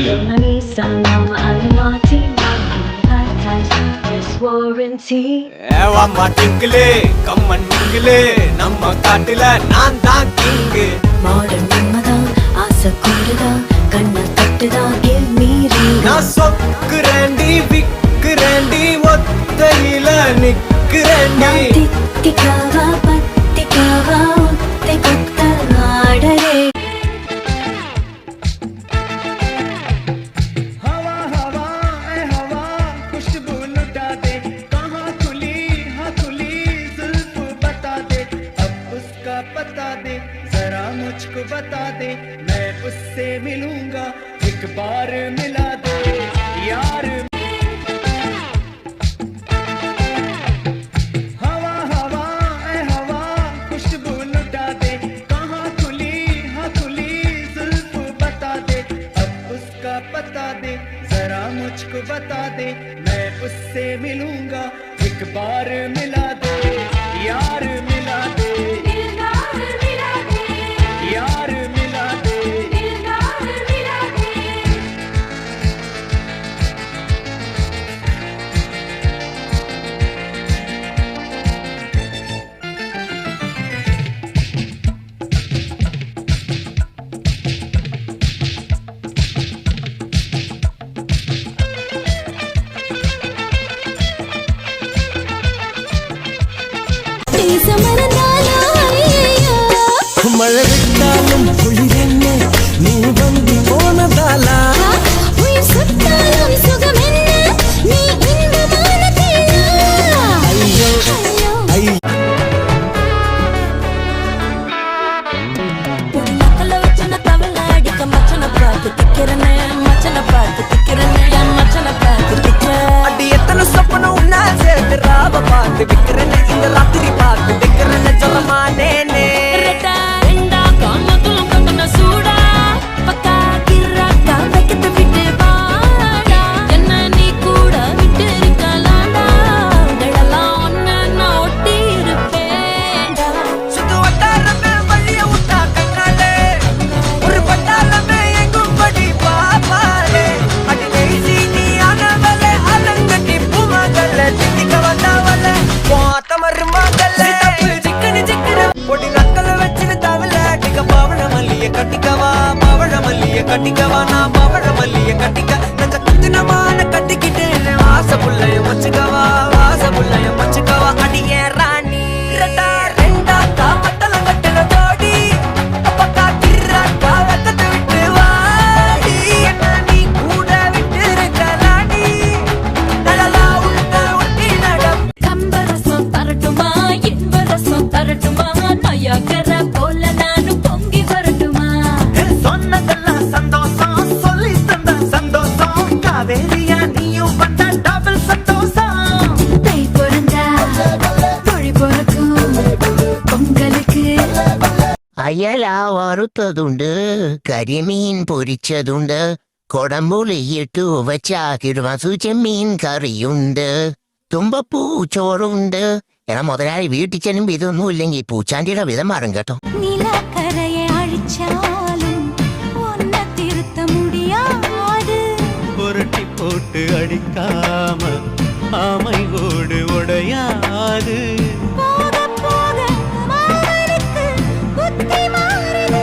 Marisa, no, I'm naughty, lifetime warranty. Wamma tinkle, come and mingle. Namma kaatila naan dhaan king. Modern nimmada, aasa koodada, kanna kattada, give me ring. Na sokkurendi, vikkurendi, ottayila nikkurendi. Na tittikaava, pattikaava, otte kotta naadare. बता दे जरा मुझको बता दे मैं उससे मिलूंगा एक बार मिला दे यार हवा हवा ए हवा खुशबू लुटा दे कहाँ खुली हाँ खुली जुल्फ बता दे अब उसका पता दे जरा मुझको बता दे मैं उससे मिलूंगा एक बार मिला दे यार मिला दे மழை விட்டாலும் குளிரென்ன நீ வந்து போனதாலா உயிர் சுட்டாலும் சுகம் என்ன நீ இன்பமான தேனா ஐயோ ஐயோ புண்ணக்கல வச்சன தவள அடிக்க மச்சன பார்த்து திக்கிறனே மச்சன பார்த்து திக்கிறனே என் மச்சன பார்த்து திக்கிற அடி எத்தனை சொப்பனம் உன்னா சேர்த்து ராவ பார்த்து விக்கிறேன்னு இந்த ராத்திரி பார்த்து விக்கிறேன்னு சொல்லமானே கட்டிக்கவா நான் பவழ மல்லிய கட்டிக்க நெஞ்ச குத்தினமான கட்டிக்கிட்டேன் வாச புள்ளைய மச்சுக்கவா வாச புள்ளைய மச்சுக்கவா அடியே ராணி ரெண்டா ரெண்டா தாமத்தல கட்டல தோடி அப்பக்கா கிர்ராக்கா வெக்கத்தை விட்டு வாடி என்ன நீ கூட விட்டு இருக்கலாடி நலலா உன்ன ஒட்டி நடம் கம்பரசம் தரட்டுமா இன்பரசம் தரட்டுமா நயாகர போல நானும் பொங்கி வரட்டுமா சொன்னதெல்லாம் சந்தோஷம் சொல்லி தந்த சந்தோஷம் காவேரியா நீயும் வந்த டபுள் சந்தோஷம் தை பொறந்தா மொழி பொறக்கும் பொங்கலுக்கு അയല വറുത്തതുണ്ട് കരിമീൻ പൊരിച്ചതുണ്ട് കൊടമ്പുളിയിട്ട് വച്ചാക്കിടുന്ന ചെമ്മീൻ കറിയുണ്ട് തുമ്പപ്പൂ ചോറുണ്ട് എടാ മുതലാളി വീട്ടിൽ ചെല്ലുമ്പോ ഇതൊന്നും ഇല്ലെങ്കിൽ പൂച്ചാണ്ടിയുടെ വിധം മാറും കേട്ടോ நிலக்கரையை அழிச்சாலும் ஒன்ன திருத்த முடியாது புரட்டி போட்டு அடிக்காம ஆமை ஓடு உடையாது போக போக மாமனுக்கு புத்தி மாறுது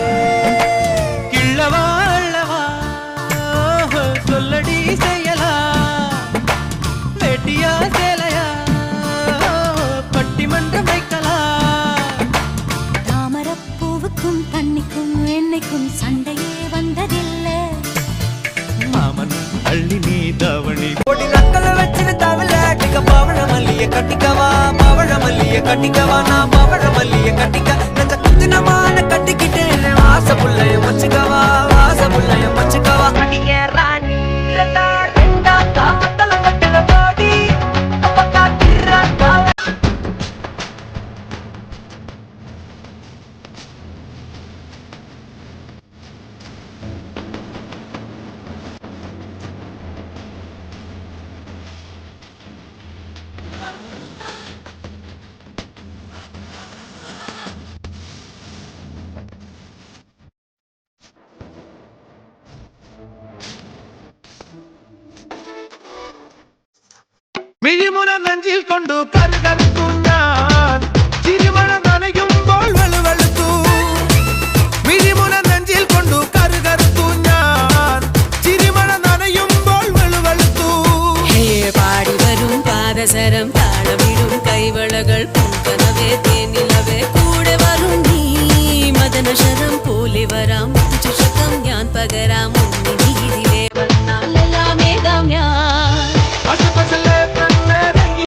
கிள்ளவா அள்ளவா சொல்லடி செய்யலா வெட்டியா சேலையா பட்டிமன்றம் வைக்கலாம் தாமரப்பூவுக்கும் தண்ணிக்கும் என்னைக்கும் சண்டையே வந்ததில்லை மாமன் அள்ளி நீ தவணி பொடி நக்கல வச்சிரு தவள அடிக்க பவழ மல்லிய கட்டிக்கவா பவழ மல்லிய கட்டிக்கவா நான் பவழ மல்லிய கட்டிக்க நெஞ்ச குத்தினமான கட்டிக்கிட்டேன் வாச புள்ளைய மச்சுக்கவா வாச புள்ளைய மச்சுக்கவா அடியே ராணி ரெண்டா ரெண்டா தாமத்தல கட்டல தோடி அப்பக்கா கிர்ராக்கா മിഴിമുന നെഞ്ചിൽ കൊണ്ടു കരുകരുത്തു ഞാൻ ചിരിമഴ നനയുമ്പോൾ വെളുവെളുത്തു മിഴിമുന നെഞ്ചിൽ കൊണ്ടു കരുകരുത്തു ഞാൻ ചിരിമഴ നനയുമ്പോൾ വെളുവെളുത്തു പാടി വരും പാദസരം താളമിടും കൈവളകൾ പൂങ്കനവേ തേനിലവേ കൂടെ വരും നീ മദനശരം പോലെ വരാം ചുഷകം ഞാൻ പകരാം നീതിലേ വന്നാലെല്ലാമേകാം ഞാൻ അസപസലെ പ്രന്നരങ്ങി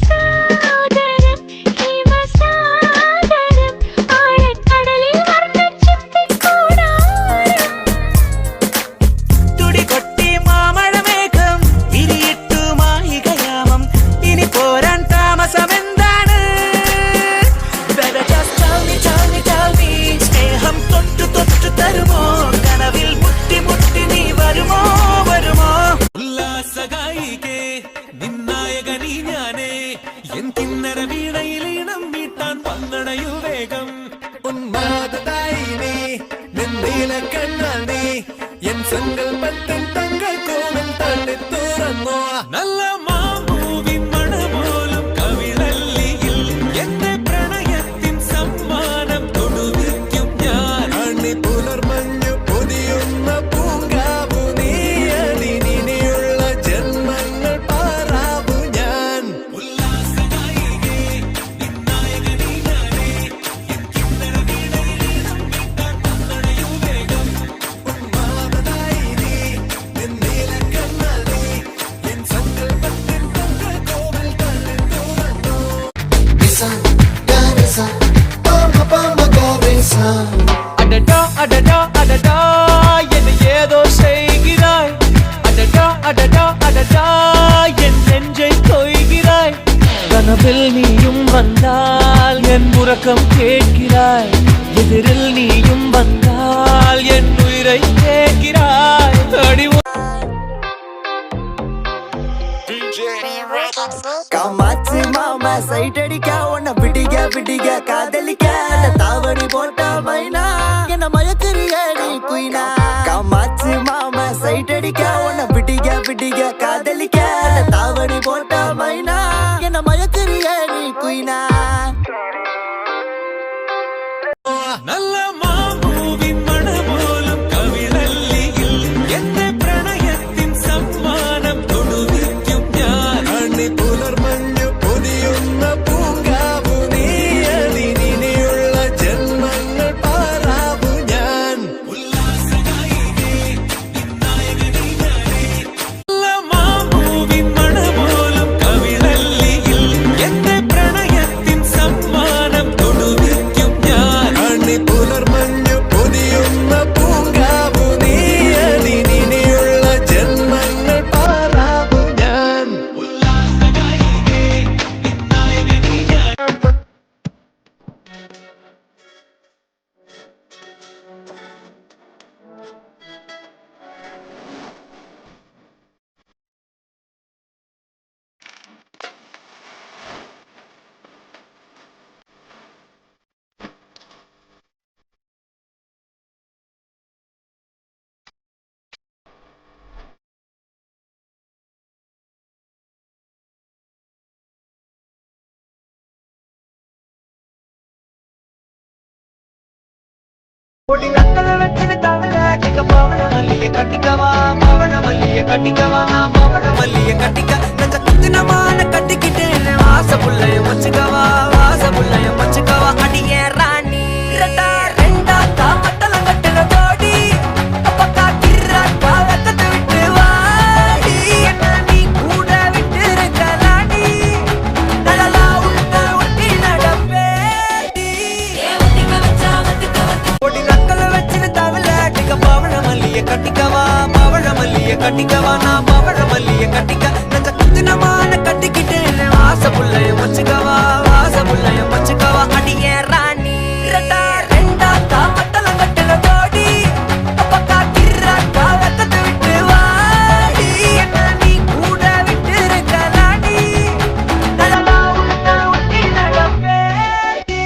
സാഗരം ഹിമസാഗരം ആഴക്കടലിൽ വർണ്ണച്ചിത്തിക്കൂടാരം തുടികൊട്ടി മാമഴമേഘം ഇരിയിട്ടു മായികയാമം ഇനി പോരാൻ താമസമെന്താണ് സ്നേഹം തൊട്ടു തൊട്ടു തരുമോ കനവിൽ മുട്ടി മുട്ടി നീ വരുമോ വരുമോ ഉല്ലാസഗായികേ നിന്നായകനീ ഞാനേ എൻ കിന്നര വീണയിൽ ഇണം മീട്ടാൻ പന്തണയു വേഗം ഉന്മാദായിനി നിന്നീല കണ്ണാണി എൻ സങ്കൽപ്പത്തിൻ തങ്കൾ കോവിൽ തള്ളി തുറന്നോ നല്ല മാമൂവിൻ മണപോലും കവിളല്ലിയിൽ എന്റെ പ്രണയത്തിൻ സമ്മാനം തൊടുവിക്കും ഞാൻ അണി പുലർമഞ്ഞു പൊതിയുന്ന പൂങ്കാവു നീയതിനിയുള്ള ജന്മങ്ങൾ പാറാവു ഞാൻ ഉല്ലാസഗായികേ നിന്നായകനീ ഞാനേ എൻ കിന്നര വീണയിൽ ഇണം മീട്ടാൻ പന്തണയു വേഗം ഉന്മാദായിനി നിന്നീല കണ്ണാണി എൻ സങ്കൽപ്പത്തിൻ തങ്കൾ കോവിൽ തള്ളി തുറന്നോ அடடா அடடா அடடா என்ன ஏதோ செய்கிறாய் அடடா அடடா அடடா என் நெஞ்சை கொய்கிறாய் கனவில் நீயும் வந்தால் என் உறக்கம் கேட்கிறாய் எதிரில் நீயும் வந்தால் என் உயிரை கேட்கிறாய் அடி காமாச்சு மாமா சைட் அடிக்க உன்னை பிடிக்க பிடிக்க காதலிக்க தாவணி போட்ட மைனா என்ன மயக்குறிய நீ குயினா காமாச்சு மாமா சைட் அடிக்க உன்னை பிடிக்க பிடிக்க காதலிக்க தாவணி போட்ட மைனா என்ன மயக்குறிய நீ குயினா நல்ல மாமூவின் மணപോലും കവിളല്ലിയിൽ എന്റെ പ്രണയത്തിൻ സമ്മാനം തൊടുവിക്കും ഞാൻ അണി പുലർമഞ്ഞു പൊതിയുന്ന പൂങ്കാവു നീയതിനിയുള്ള ജന്മങ്ങൾ പാറാവു ഞാൻ ഉല്ലാസഗായികേ നിന്നായകനീ ഞാനേ നല്ല മാമൂവിൻ മണപോലും കവിളല്ലിയിൽ എന്റെ പ്രണയത്തിൻ സമ്മാനം തൊടുവിക്കും ഞാൻ അണി പുലർമഞ്ഞു പൊതിയുന്ന പൂങ്കാവു നീയതിനിയുള്ള ജന്മങ്ങൾ പാറാവു ഞാൻ ഉല്ലാസഗായികേ നിന്നായകനീ ഞാൻ பொடி நக்கல வச்சிட்டு தமிழாட்டிக்க பவன மல்லிய கட்டிக்கவா பவன மல்லிய கட்டிக்கவா பவன மல்லிய கட்டிக்க நெஞ்ச குத்துனமான கட்டிக்கிட்டேன் வாச புள்ளைய வச்சுக்கவா வாச புள்ளைய வச்சுக்கவா அடியே ராணி ரெட்டா ரெண்டா தாமட்டலம் கட்டுற தோடி அப்பக்கா கிர்ரா காலத்தை விட்டு வாடி என்ன நீ கூட விட்டு இருக்கலாடி நலலா உள்ள ஒட்டி நடப்பேடி பொடி நக்கல வச்சிட்டு தமிழாட்டிக்க பவன மல்லிய கட்டிக்கவா நான் பவழ மல்லிய கட்டிக்க நெஞ்ச குத்துனமான கட்டிக்கிட்டேன் வாச புள்ளைய வச்சுக்கவா வாச புள்ளைய வச்சுக்கவா அடியே ராணி ரெண்டா ரெண்டா காமத்தல கட்டல தோடி அப்பக்கா கிர்ராக்கா வெக்கத்தை விட்டு வாடி என்ன நீ கூட விட்டு இருக்கலாடி நலமா உன்ன ஒட்டி நடப்பேடி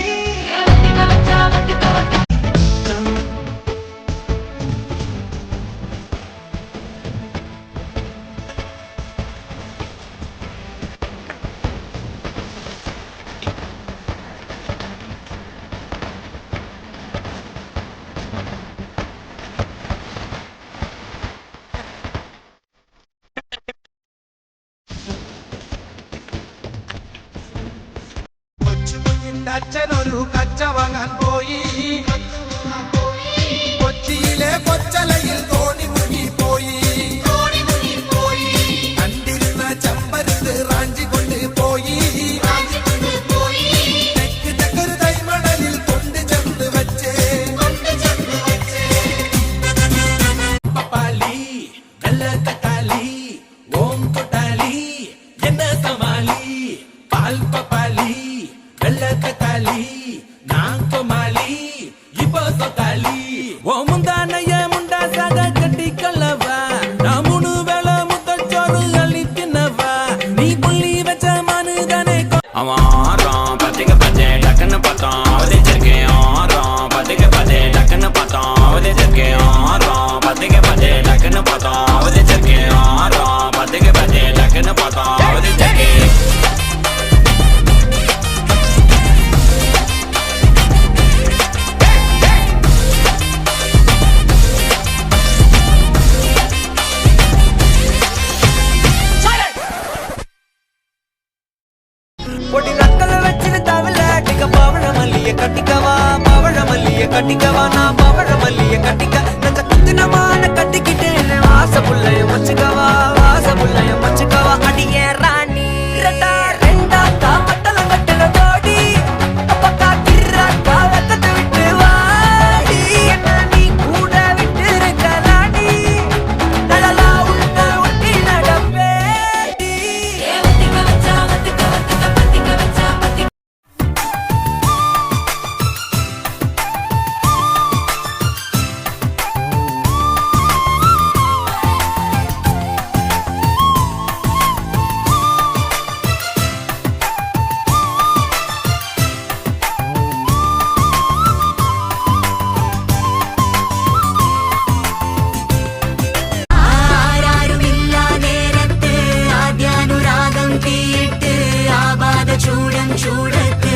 അച്ഛനൊരു കച്ച വാങ്ങാൻ പോയി കൊച്ചിയിലെ കൊച്ചലയിൽ തോണി മുങ്ങിപ്പോയി കണ്ടിരുന്ന ചമ്പരത്ത് റാഞ്ചി കൊണ്ട് പോയി തെക്ക് ചക്കര തൈമണലിൽ കൊണ്ട് ചെന്ന് വെച്ചേ പപ്പാലി കള്ളക്കട്ടാലി ഓം കൊട്ടാലി എന്ന സമാലി പാൽ പപ്പാലി வெள்ளக்கட்டாலி நான் கோமாளி இப்போ சொத்தாலி ஓ முந்தானைய முண்டா சாக கட்டி கொள்ளவா நான் 3 வேளை முத்தச்சோறு அள்ளி தின்னவா நீ புள்ளி வச்ச மனுதானே அவன் ஆறான் பத்திக்க பத்தே டக்குன்னு பார்த்தான் அவதிச்சிருக்கேன் ஆறான் பத்திக்க பத்தே டக்குன்னு பார்த்தான் அவதிச்சிருக்கேன் ஆறான் பத்திக்க பத்தே டக்குன்னு பார்த்தான் அவதிச்சிருக்கேன் ஆறான் பத்திக்க பத்தே டக்குன்னு பார்த்தான் அவதிச்சிருக்கேன் பொடி நக்கல வச்சிரு தவள அடிக்க பவழ மல்லிய கட்டிக்கவா பவழ மல்லிய கட்டிக்கவா நான் பவழ மல்லிய கட்டிக்க நெஞ்ச குத்துனமான கட்டிக்கிட்டேன் வாச புள்ளைய வச்சுக்கவா வாச புள்ளைய வச்சுக்கவா அடியே ராணி ரெண்டா ரெண்டா காமத்தல கட்டல தோடி அப்பக்கா கிர்ராக்கா வெக்கத்தை விட்டு வாடி என்ன நீ கூட விட்டு இருக்கலாடி நலலா உன்ன ஒட்டி நடப்பேடி வத்திக்க வச்சா வத்திக்க வத்திக்க பத்திக்க வச்சா பத்திக்க ആരാരുമില്ലാ നേരത്ത് ആദ്യാനുരാഗം തീയിട്ട് ആപാദ ചൂടം ചൂടത്ത്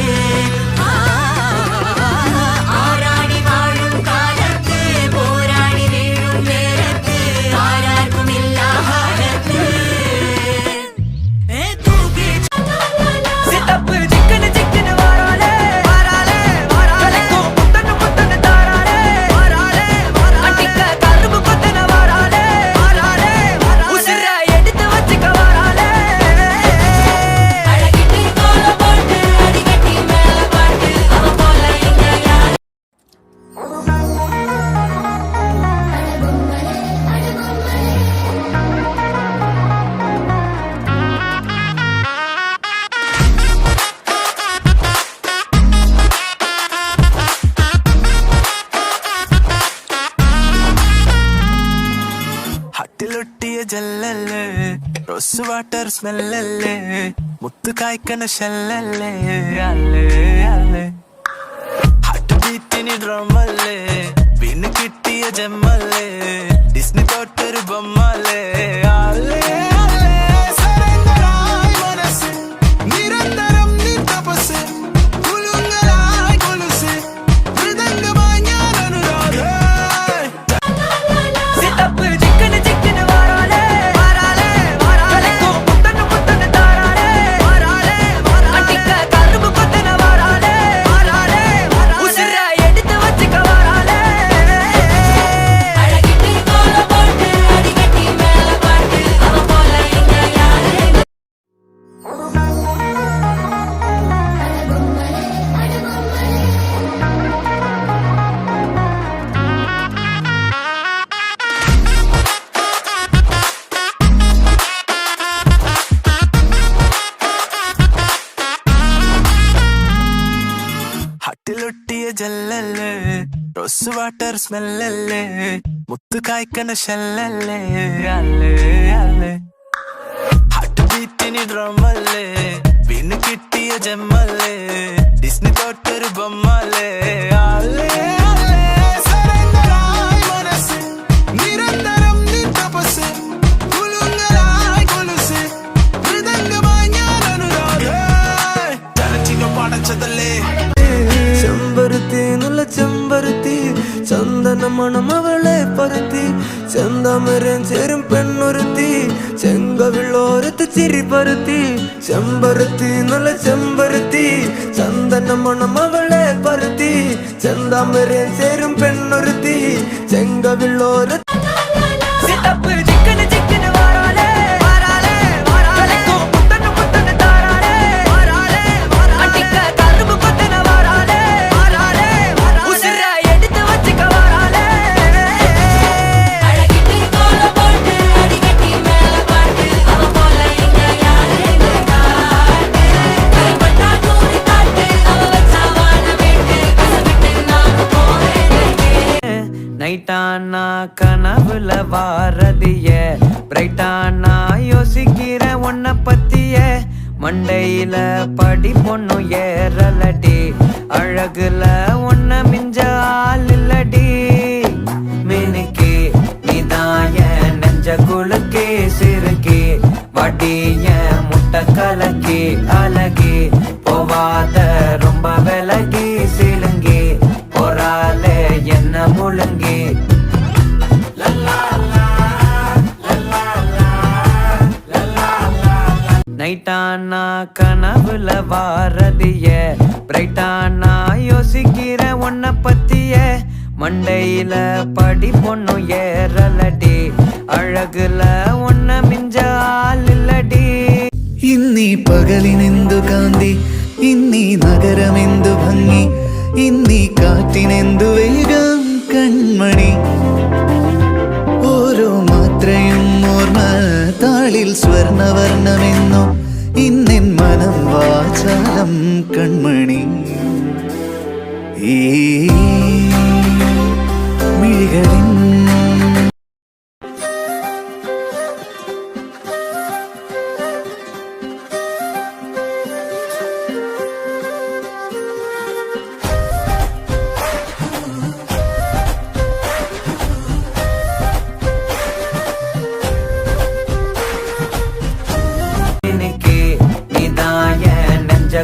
ആരാടി വാഴും കാലത്ത് പോരാടി വീഴും നേരത്ത് ആരാർക്കുമില്ല ഹാരത്ത് சித்தப்பு சிக்கன சிக்கன வாராலே வாராலே வாராலே முத்தன முத்தன தாராலே வாராலே வாராலே அடிக்க கரும்பு கொத்தன வாராலே வாராலே உசிர எடுத்து வச்சுக்க வாராலே அழகிட்டு கோல போட்டு அடிக்கட்டி மேல பாட்டு அவ போல இங்க யார் ഹട്ടിലൊട്ടിയ ജല്ലല്ലേ റോസ് വാട്ടർ സ്മെല്ലല്ലേ മുത്ത് കായ്ക്കണ ഷെല്ലല്ലേ അല്ലേ അല്ലേ ഹാർട്ട് ബീറ്റിന് ഡ്രമല്ലേ പിന്നെ കിട്ടിയ ജമ്മല്ലേ ഡിസ്നി തൊട്ടൊരു ബൊമ്മല്ലേ അല്ലേ അല്ലേ സരന്തരായി മനസ്സ് നിരന്തരം നീ തപസ് കുലുങ്ങലായി കൊലുസ് മൃദംഗമായി ഞാൻ അനുരാധ சித்தப்பு சிக்கன சிக்கன வாராலே வாராலே வாராலே முத்தன முத்தன தாராலே வாராலே வாராலே அடிக்க கரும்பு கொத்தன வாராலே வாராலே உசிர எடுத்து வச்சுக்க வாராலே அழகிட்டு கோல போட்டு அடிக்கட்டி மேல பாட்டு அவ போல റോസ് വാട്ടർ സ്മെല്ലല്ലേ മുത്ത് കായ്ക്കണ ഷെല്ലല്ലേ അല്ലേ അല്ലേ ഹാർട്ട് ബീറ്റിന് ഡ്രമല്ലേ പിന്നെ കിട്ടിയ ജമ്മല്ലേ ഡിസ്നി തൊട്ടൊരു ബൊമ്മല്ലേ അല്ലേ അല്ലേ സറണ്ടറായി മനസ്സ് നിരന്തരം നീ തപസ് കുലുങ്ങലായി കൊലുസ് മൃദംഗമായി ഞാൻ അനുരാഗ ചലച്ചിങ്ങ പടച്ചതല്ലേ ചെമ്പരുത്തി നല്ല ചെമ്പരുത്തി ചന്ദന മണം അവളെ പരുത്തി ചെന്താമരൻ ചേരും പെണ്ണൊരുത്തി ചെങ്കവിളോരത്ത് ചിരി പരുത്തി ചെമ്പരുത്തി നല്ല ചെമ്പരുത്തി ചന്ദന മണം അവളെ പരുത്തി ചെന്താമരൻ ചേരും പെണ്ണൊരുത്തി ചെങ്കവിളോരത്ത് நைட்டானா கனவுல வாரதிய பிரைட்டானா யோசிக்கிற உன்னை பத்திய மண்டையில படி பொண்ணும் ஏறலடி அழகுல உன்னை மிஞ்ச ஆள் இல்லடி மினுக்கி நீதாய நெஞ்ச குலுக்கி சிறுக்கி வடிய முட்டை கலக்கி அழகி போவாத ரொம்ப விலகி சிலுங்கி போறாலே என்ன முழுங்கி நைட்டானா கனவுல வாரதிய பிரைட்டானா யோசிக்கிற உன்னை பத்திய மண்டையில படி பொண்ணும் ஏறலடி அழகுல உன்னை மிஞ்ச ஆள் இல்லடி ಇನ್ನೀ ಪಗಲಿನೆಂದು ಕಾಂತಿ ಇನ್ನೀ ನಗರಮೆಂದು ಭಂಗಿ ಇನ್ನೀ കാറ്റിനെന്തു വേഗം കൺമണി ഓരോ മാത്രയും ഓർമ്മ താളിൽ സ്വർണവർണ്ണമെന്നോ ഇന്നെൻ മനം വാചാലം കൺമണി ഈ മിഴികളിൻ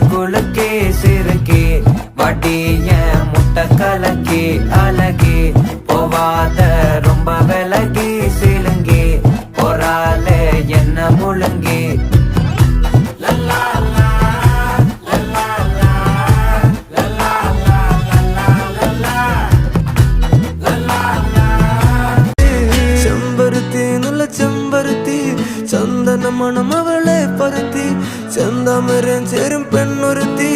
குலுக்கி சிறுக்கி வடிய முட்டை கலக்கி அழகி போவாத ரொம்ப விலகி சிலுங்கி போறாலே என்ன முழுங்கி ചെമ്പരുത്തി നല്ല ചെമ്പരുത്തി ചന്ദന മണം അവളെ പരുത്തി ചെന്താമരൻ ചേരും പെണ്ണൊരുത്തി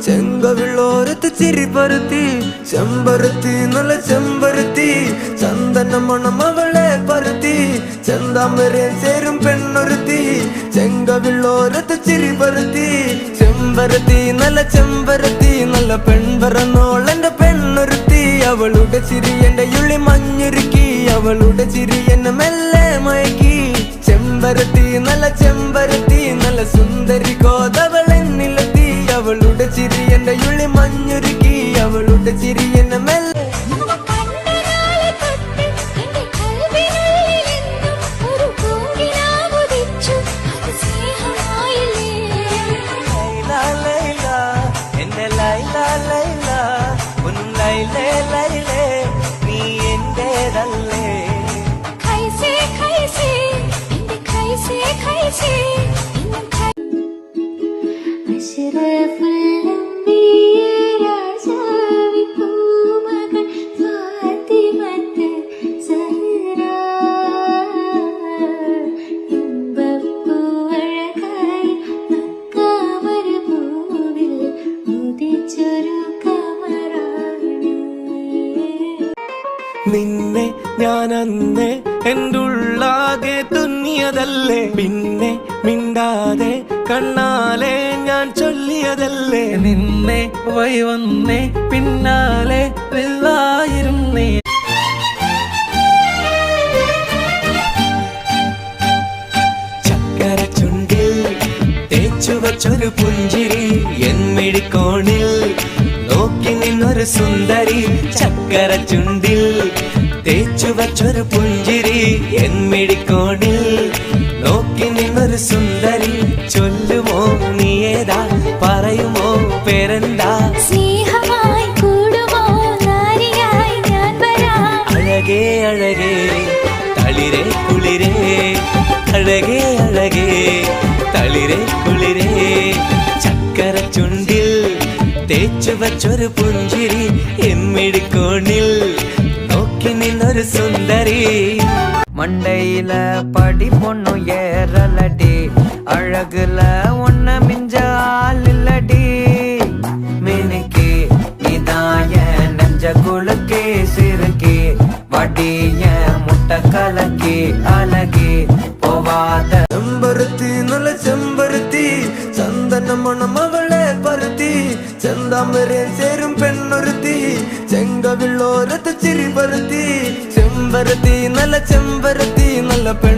ചെങ്കവിളോരത്ത് ചിരി പരുത്തി ചെമ്പരുത്തി നല്ല ചെമ്പരുത്തി ചന്ദന മണം അവളെ പരുത്തി ചെന്താമരൻ ചേരും പെണ്ണൊരുത്തി ചെങ്കവിളോരത്ത് ചിരി പരുത്തി ചെമ്പരത്തി നല്ല പെൺപറന്നോളെന്റെ പെണ്ണൊരുത്തി അവളുടെ ചിരി എന്റെ ഉള്ളി മഞ്ഞുരുക്കി അവളുടെ ചിരി എന്നെ മെല്ലെ മയക്കി ചെമ്പരത്തി നല്ല സുന്ദരി കോതവളെന്നിലെത്തി അവളുടെ ചിരി എന്റെ ഉള്ളി മഞ്ഞുരുക്കി അവളുടെ ചിരി എന്നെ മെല്ലെ എന്റെ ലൈല ലൈല ഒന്നും ലൈലേ ലൈലേ നീ എന്റേതല്ലേ നിന്നെ ഞാൻ അന്നേ എൻ്റെ ഉള്ളാകെ തുന്നിയതല്ലേ പിന്നെ മിണ്ടാതെ കണ്ണാലെ ഞാൻ ചൊല്ലി തോന്നിയതല്ലേ നിന്നെ വൈ വന്നേ പിന്നാലെ വെള്ളായിരുന്നേ ചക്കര ചുണ്ടിൽ തേച്ചു വച്ചൊരു പുഞ്ചിരി എന്മിഴിക്കോണിൽ നോക്കി നിന്നൊരു സുന്ദരി ചക്കര ചുണ്ടിൽ തേച്ചു വച്ചൊരു പുഞ്ചിരി എന്മിഴിക്കോണിൽ നോക്കി നിന്നൊരു സുന്ദരി ചൊല്ലുമോ നീ ഏതാ പറയുമോ പേരെന്താ സ്നേഹമായി കൂടുമോ നാരിയായി ഞാൻ വരാം അഴകേ അഴകേ തളിരേ കുളിരേ അഴകേ അഴകേ തളിരേ കുളിരേ ചക്കര ചുണ്ടിൽ തേച്ചു വച്ചൊരു പുഞ്ചിരി എന്മിഴിക്കോണിൽ നോക്കി നിന്നൊരു സുന്ദരി மண்டையில படி பொண்ணு ஏறலடி அழகுல ஒன்ன மிஞ்ச ஆள் இல்லடி மினுக்கி இதாய நெஞ்ச குலுக்கி சிறுக்கி வடிய முட்டை கலக்கி அழகி போவாத செம்பருத்தி நல்ல செம்பருத்தி சந்தன மணம் அவளே பருத்தி செந்தாமரே சேரும் பெண்ணொருத்தி ചെങ്കവിള്ളോരത്ത് ചിരി പരുത്തി ചെമ്പരത്തി നല്ല ചെമ്പരത്തി നല്ല പെൺ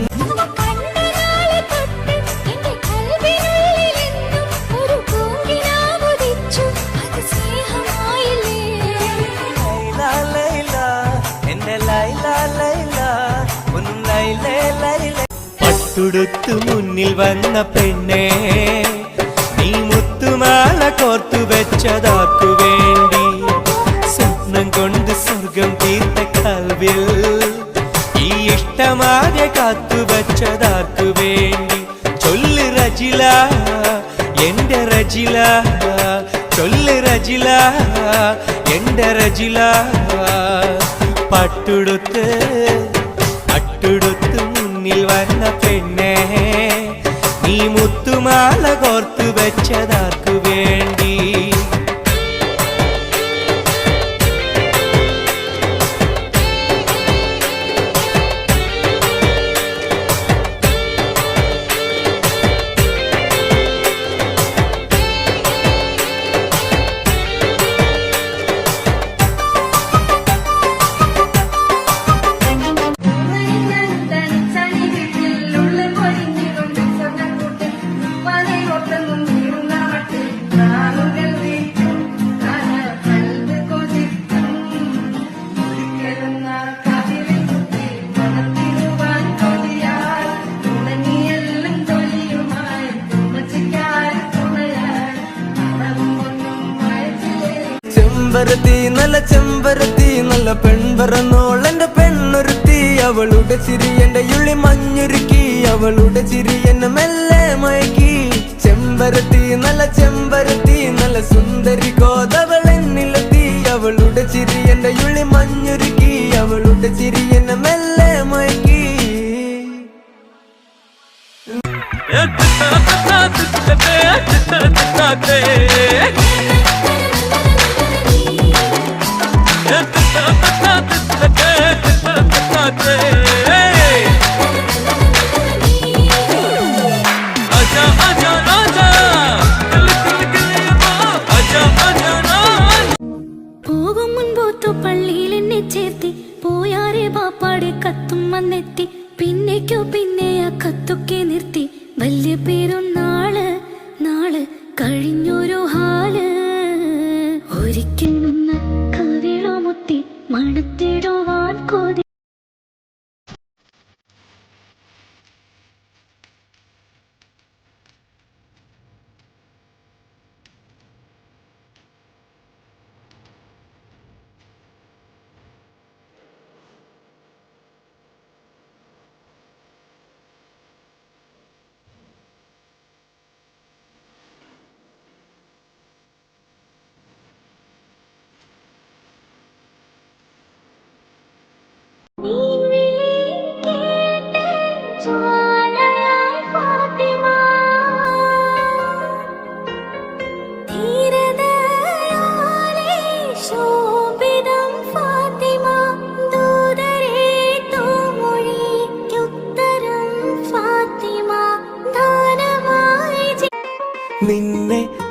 പട്ടുടുത്തു മുന്നിൽ വന്ന പെണ്ണേ നീ മുത്തുമാല കോർത്തു വെച്ചതാക്കു വേണ്ടി സ്വപ്നം കൊണ്ട് സ്വർഗം തീർത്ത കൽവിൽ ഈ ഇഷ്ടമാകെ കാത്തു വെച്ചതാക്കു വേണ്ടി ചൊല്ല് റജില എന്റെ റജില ചൊല്ല് റജില എന്റെ റജില പട്ടുടുത്ത് മുന്നിൽ വന്ന പെണ്ണേ നീ മുത്തുമാല കോർത്തു വെച്ചതാക്കു വേണ്ടി ചെമ്പരത്തി നല്ല പെൺപറന്നോൾ എന്റെ പെണ്ണൊരുത്തി അവളുടെ ചിരി എന്റെ ഉള്ളി മഞ്ഞുരുക്കി അവളുടെ ചിരി എന്നെ മെല്ലെ മയക്കി ചെമ്പരത്തി നല്ല സുന്ദരി കോതവൾ എന്നിലെത്തി അവളുടെ ചിരി എന്റെ ഉള്ളി മഞ്ഞുരുക്കി അവളുടെ ചിരി എന്നെ മെല്ലെ മയക്കി പോകും മുൻപോത്തു പള്ളിയിൽ എന്നെ ചേർത്തി പോയാരെ ബാപ്പാടെ കത്തും വന്നെത്തി പിന്നേക്കോ പിന്നെ ആ കത്തൊക്കെ നിർത്തി വലിയ പേരൊന്നാള് നാള് കഴിഞ്ഞൊരു ഹാല് ഒരിക്കൽ നിന്ന് കവിളമുത്തി മണത്തിടുവാൻ കൊതി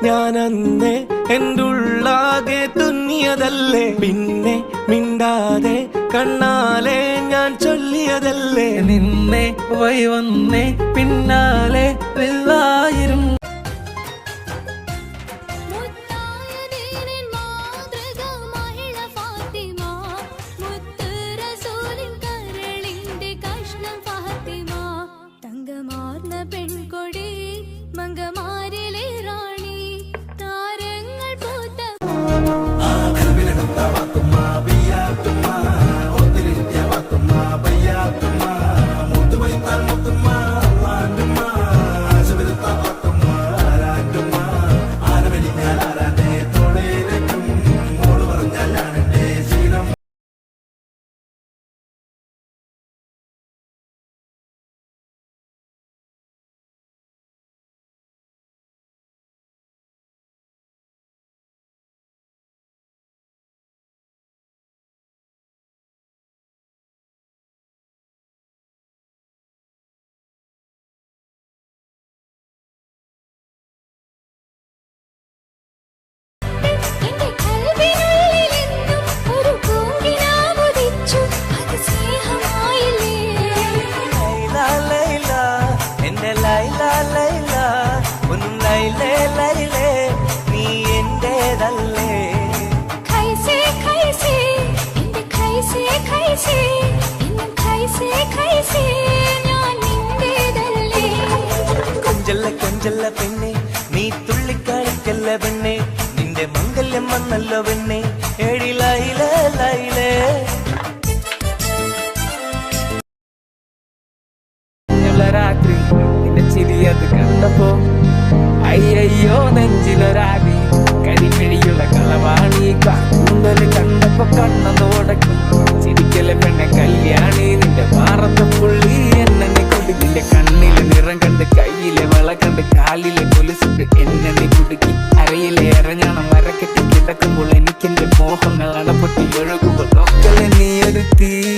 ഞാൻ അന്നേ എൻ്റെ ഉള്ളാകെ തുന്നിയതല്ലേ പിന്നെ മിണ്ടാതെ കണ്ണാലെ ഞാൻ ചൊല്ലിയതല്ലേ നിന്നെ വഴി വന്നേ പിന്നാലെ വെള്ളായിരം പെൺകൊടി മംഗമാരിലെ റാണി താരങ്ങൾ പൂത്ത കൊഞ്ചല്ല പെണ്ണെ നീ തുള്ളിക്കളിക്കല്ല പെണ്ണെ നിന്റെ മംഗല്യം വന്നല്ലോ പെണ്ണെ എടി ലൈല ലൈലേ രാത്രി നിന്റെ ചിരിയത് കണ്ടപ്പോ അയ്യോ നെഞ്ചിലൊരാടി കരിമിഴിയുള്ള കളവാണി കൂന്തല് കണ്ടപ്പോ കണ്ണതോടക്കും ചിരിക്കലെ പെണ്ണെ കല്യാണി നിന്റെ മാറത്തെ പുള്ളി എന്നെ കുടുക്കില്ല കണ്ണിലെ നിറം കണ്ട് കയ്യിലെ വള കണ്ട് കാലിലെ പൊലിസിട്ട് എന്നെ കുടുക്കി അരയിലെ ഇറഞ്ഞാണം മരക്കെട്ടി കിടക്കുമ്പോൾ എനിക്കെന്റെ മോഹങ്ങൾ അടപൊട്ടി ഒഴുകുമ്പോൾ നോക്കലെ നീ ഒരു തീ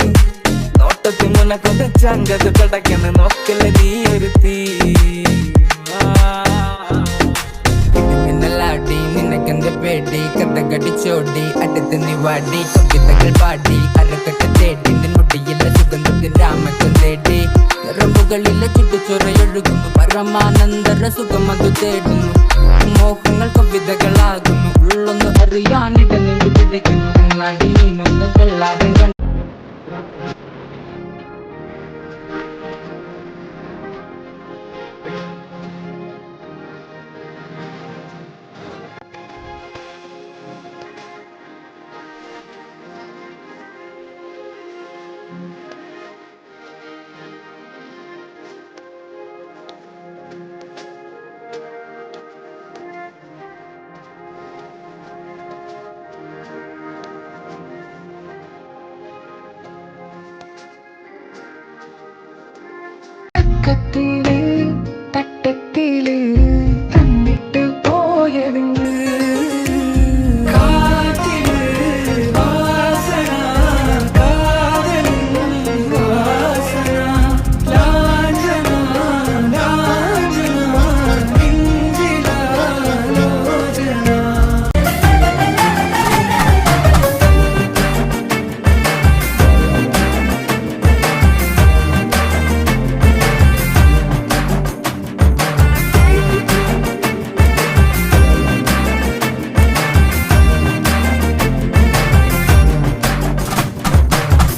നോട്ടത്തിൽ മുനക്കൊന്ന് ചങ്കത് തടക്കന്ന് നോക്കലെ നീ ഒരു തീ ലാടി നിനക്കെന്ത് പേടി കഥ കടിച്ചോടി അടുത്ത് നീ വാടി കവിതകൾ പാടി അരക്കെട്ട് തേടി നിൻമുടിയിലെ സുഗന്ധത്തിൽ രാമക്കം തേടി നിറമ്പുകളിലെ ചുട്ടുചൊറയൊഴുകുന്നു പരമാനന്ദര സുഖമതു തേടുന്നു മോഹങ്ങൾ കവിതകളാകുന്നു ഉള്ളൊന്ന് അറിയാനിടന്നു വിതയ്ക്കുന്നു നാടി നീനൊന്ന് കൊള്ളാതെ തട്ടത്തില് തട്ടത്തില് തന്നിട്ട് പോയതുണ്ട് കാറ്റില് വാസന കാതലിൻ വാസന ലാഞ്ചന ലാഞ്ചന പിഞ്ചിലാലോചന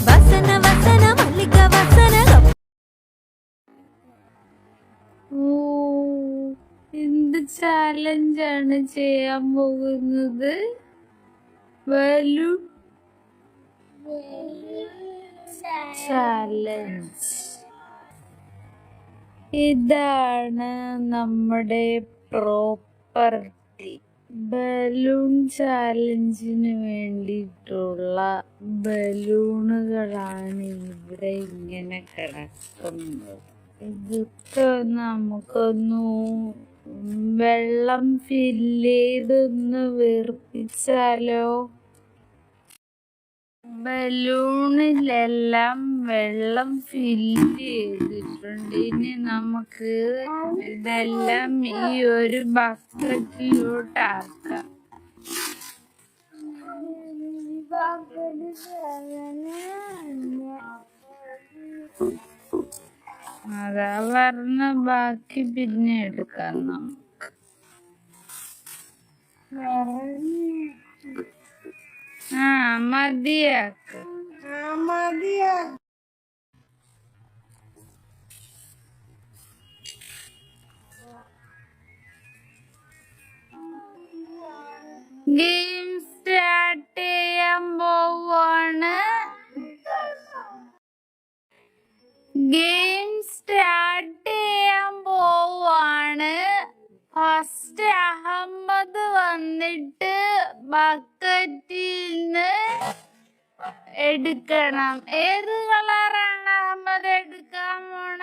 വസന വസന മല്ലിക വസന എന്ത് ചാലഞ്ചാണ് ചെയ്യാൻ പോകുന്നത് ബലൂൺ ചാലഞ്ച് ഇതാണ് നമ്മുടെ പ്രോപ്പർട്ടി ബലൂൺ ചാലഞ്ചിന് വേണ്ടിയിട്ടുള്ള ബലൂണുകളാണ് ഇവിടെ ഇങ്ങനെ കിടക്കുന്നത് ഇതൊക്കെ നമുക്കൊന്ന് വെള്ളം ഫില്ല് ചെയ്തൊന്ന് വീർപ്പിച്ചാലോ ബലൂണിലെല്ലാം വെള്ളം ഫില്ല് ചെയ്തിട്ടുണ്ട്. ഇനി നമുക്ക് ഇതെല്ലാം ഈ ഒരു ബക്കറ്റിലോട്ട് ആക്കാം. അതാ പറഞ്ഞ ബാക്കി പിന്നെ എടുക്കാം നമുക്ക്. മതിയാക്ക്. ഗെയിം സ്റ്റാർട്ട് ചെയ്യാൻ പോവാണ്. ഫസ്റ്റ് അഹമ്മദ് വന്നിട്ട് ബക്കറ്റിൽ നിന്ന് എടുക്കണം. ഏത് കളറാണ് അഹമ്മദ് എടുക്കാൻ പോണ?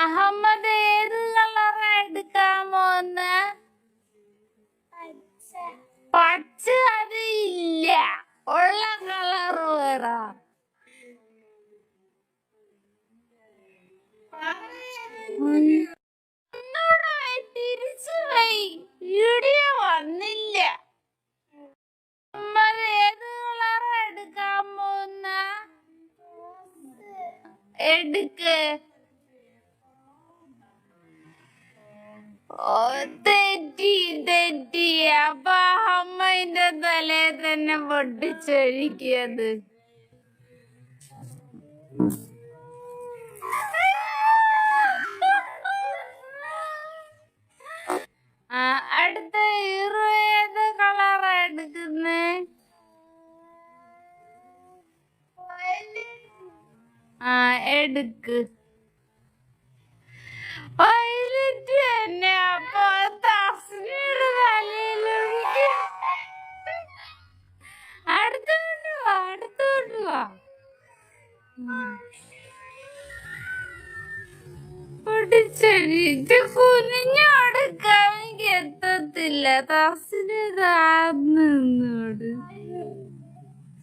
അഹമ്മദ് ഏത് കളറാ എടുക്കാൻ പോന്ന? പച്ച. അത് ഇല്ല, ഉള്ള കളർ വേറെ. തിരിച്ചു പോയി, വീഡിയോ വന്നില്ല. ഏത് കളറാ എടുക്കാൻ പോന്ന? എടുക്ക്. തെറ്റി. അപ്പൊ അമ്മന്റെ തലേ തന്നെ പൊട്ടിച്ചൊഴിക്കത്. അടുത്ത ഹീറോ ഏത് കളറാ എടുക്കുന്നേ? എടുക്ക്. വയലറ്റ് തന്നെ. അപ്പൊ തസ്നിയുടെ തലയിലൊഴിക്ക. അടുത്തോട്ട് വാ. പൊട്ടിച്ചൊഴിച്ച് കുനിഞ്ഞെടുക്കാൻ എനിക്ക് എത്തത്തില്ല. തസ്നി താന്നോട്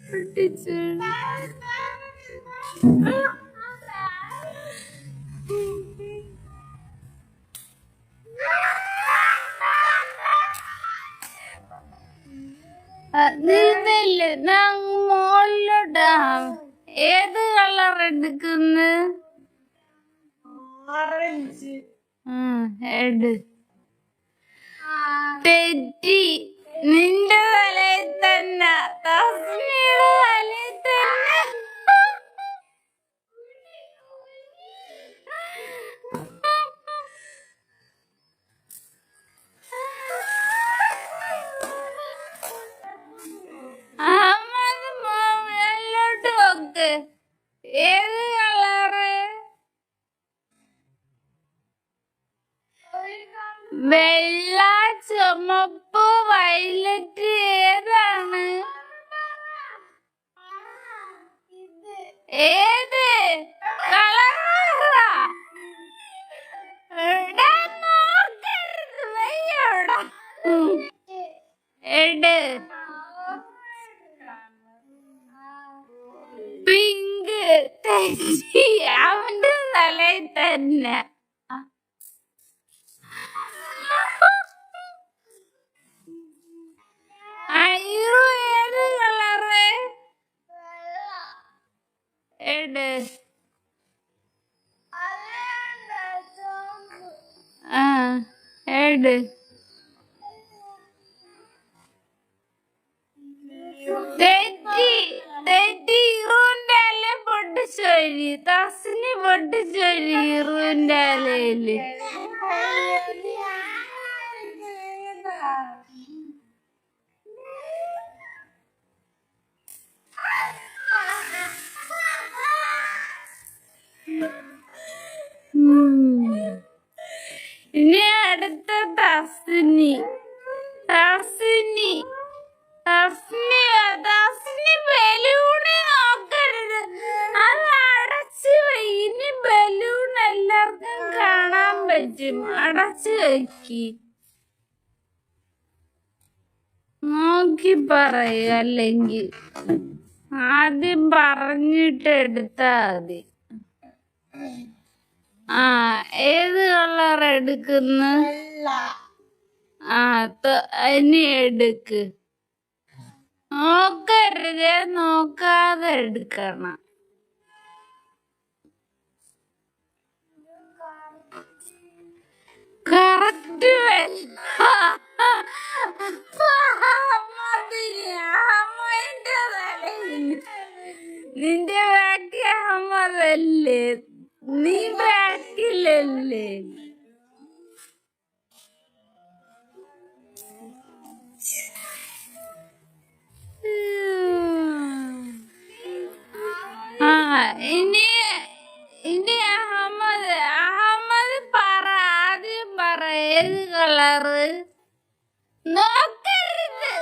പൊട്ടിച്ചൊഴി. മോളിലോട്ടാ. ഏത് കളർ എടുക്കുന്നു? തെറ്റി. നിന്റെ തലയിൽ തന്നെ. തസ്മിയുടെ തലയിൽ തന്നെ. മേലോട്ട് നോക്ക്. ഏത് കളറ്? വെള്ള, ചുമപ്പ്, വയലറ്റ്. ഏതാണ്? ഏത് കളറാ? നോക്കരുത്, വയ്യോടാ. എട്. പിങ്ക്. തെറ്റി. അവന്റെ തലയിൽ തന്നെ. ഏത് കളറ്? എട്. എട്. തെറ്റി. ഇറുവിന്റെ അല പൊട്ടിച്ചൊഴി. തസ്നി പൊട്ടിച്ചൊഴി ഇറുവിന്റെ അലയില്. ഇനി അടുത്ത തസ്നി. ബലൂണ് നോക്കരുത്, അത് അടച്ചു വയ്യ. ഇനി ബലൂൺ എല്ലാവർക്കും കാണാൻ പറ്റും. അടച്ചു വയ്ക്കി. നോക്കി പറയൂ, അല്ലെങ്കിൽ ആദ്യം പറഞ്ഞിട്ട് എടുത്താ മതി. ആ, ഏത് കളർ എടുക്കുന്നു? ആ, ഇനി എടുക്ക്. നോക്കരുതേ, നോക്കാതെ എടുക്കണം. കറക്റ്റ് നിന്റെ ബാക്കി അഹമ്മദല്ലേ, നീ ബാക്കിലല്ലേ? ആ, ഇനി ഇനി അഹമ്മദ് പറ, ആദ്യം പറ ഏത് കളറ്? നോക്കരുത്,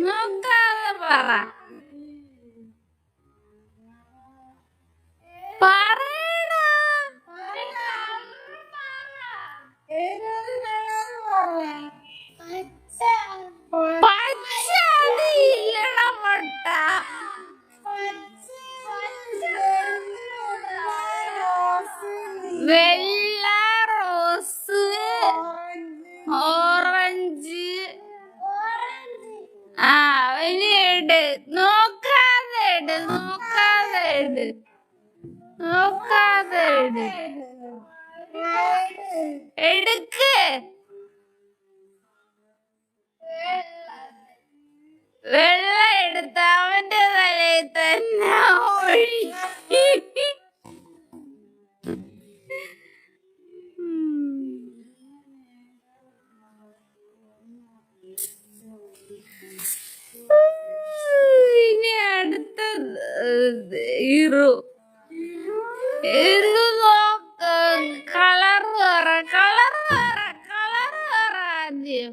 നോക്കാതെ പറ. പറയടാ. പച്ച ഇല്ലട പൊട്ട. വെള്ള, റോസ്, ഓറഞ്ച്. ആ, ഇനി ഇട്. നോക്കാതെ ഇട്, നോക്കാതെ ഇട്, നോക്കാതെ ഇട്. എടുക്ക്. വെള്ളം എടുത്ത് അവന്റെ തലയിൽ തന്നെ ഒഴിക്ക്. ഇനി അടുത്ത ഇറു നോക്ക്. കളർ പറ, കളർ പറ, കളർ പറ ആദ്യം.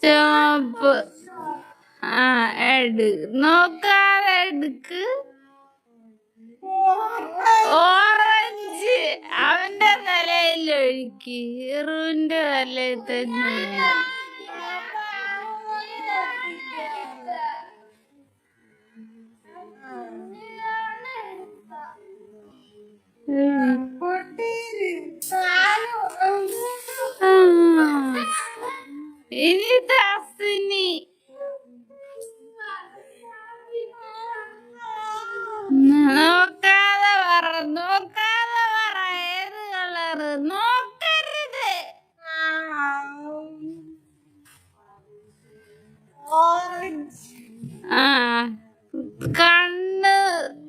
ചുവപ്പ്. ആ, നോക്കാതെ എടുക്ക്. ഓറഞ്ച് അവന്റെ തലയിൽ ഒഴുക്കി, ഇറുവിന്റെ തലയിൽ തന്നെ. ഇനി ദാസിനി. നോക്കാതെ പറ, നോക്കാതെ പറ ഏത് കളറ്? നോക്കരുത്. ആ, കണ്ണ്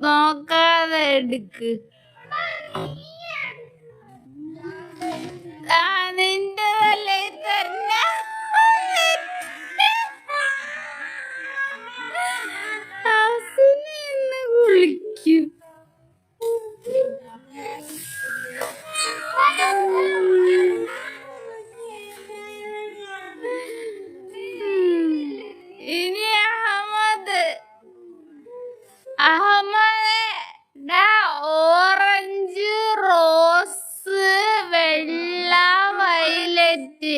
നോക്കാതെ എടുക്ക്. ആ, നിന്റെ തലയിൽ തന്നെ. ഇന്ന് കുളിക്കും. ഇനി അഹമ്മദ് ഓറഞ്ച്, റോസ്, വെള്ള, വയലറ്റ്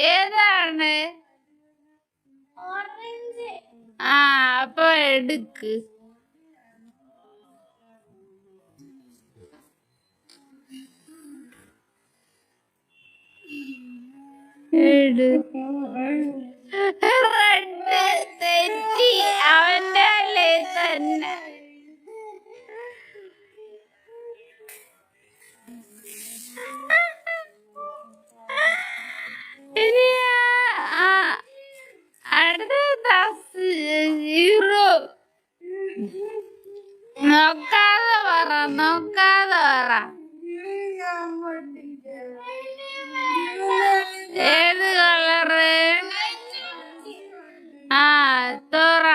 ഏതാണ്? ആ, അപ്പൊ എടുക്ക്. റെഡ് തെറ്റി, അവന്റെ അല്ലേ തന്നെ. ഇനി അടുത്ത സീറോ. നോക്കാതെ പറ, നോക്കാതെ പറ ഏത് കളറ്? ആ, തോറ.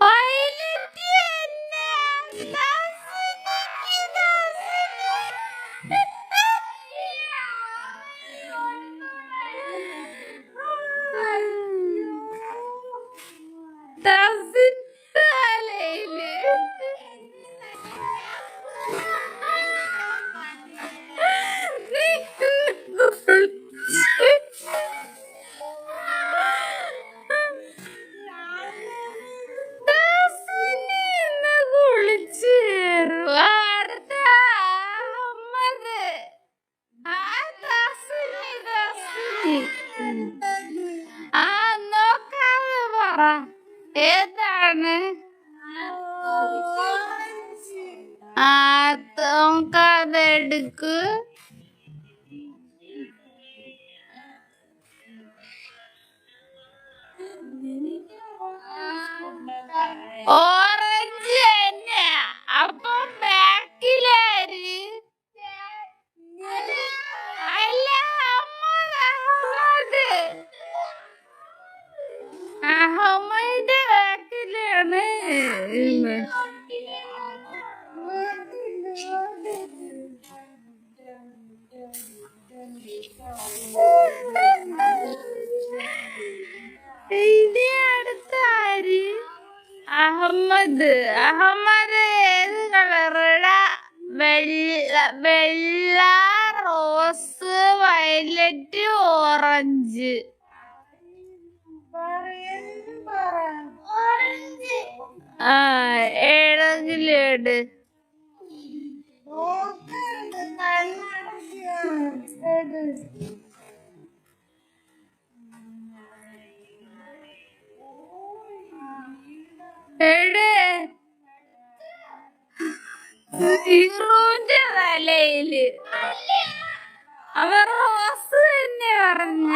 വയലറ്റ് തന്നെ. തലയില് എടുക്ക്. ഓറഞ്ച് തന്നെ. അപ്പൊ ബാക്കിലാര്? അല്ല, അഹമ്മദ്. അഹമ്മദിന്റെ ബാക്കിലാണ്. ഇനി അടുത്ത ആര്? അഹമ്മദ്. അഹമ്മദ് ഏത് കളറാ? വെള്ള, റോസ്, വയലറ്റ്, ഓറഞ്ച്. ഏതെങ്കിലും ഏട്. എടെ ഇറുവിന്റെ തലയില് അവർ റോസ് തന്നെ പറഞ്ഞ.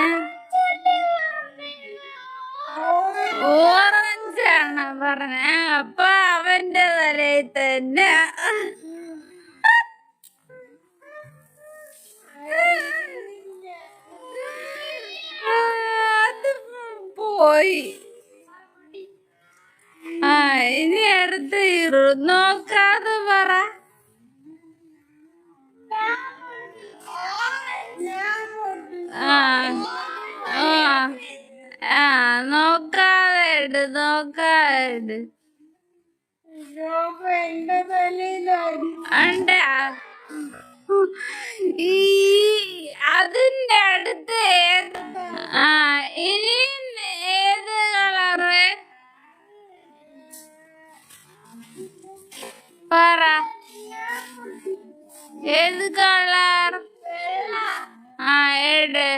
ഓറഞ്ചാണ് പറഞ്ഞ. അപ്പൊ അവന്റെ തലയിൽ തന്നെ. അത് പോയി. ഇനി അടുത്ത് ഇറു. നോക്കാതെ പറ. നോക്കാതെ ഇട്. നോക്കാതെ ഇട്. ഈ അതിന്റെ അടുത്ത് ഇനി ഏത് കളറ് പറ? ഏത് കളർ? ഏട്?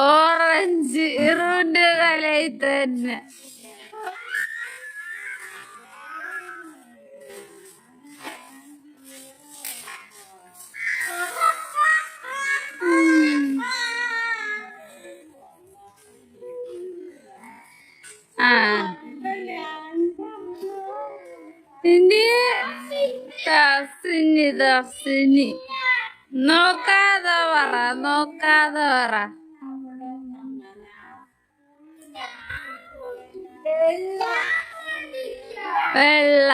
ഓറഞ്ച്. ഇറുവിന്റെ തലയിൽ തന്നെ. ഇനി ദാസിനി. നോക്കാതെ പറ. നോക്കാതെ പറ. വെള്ള.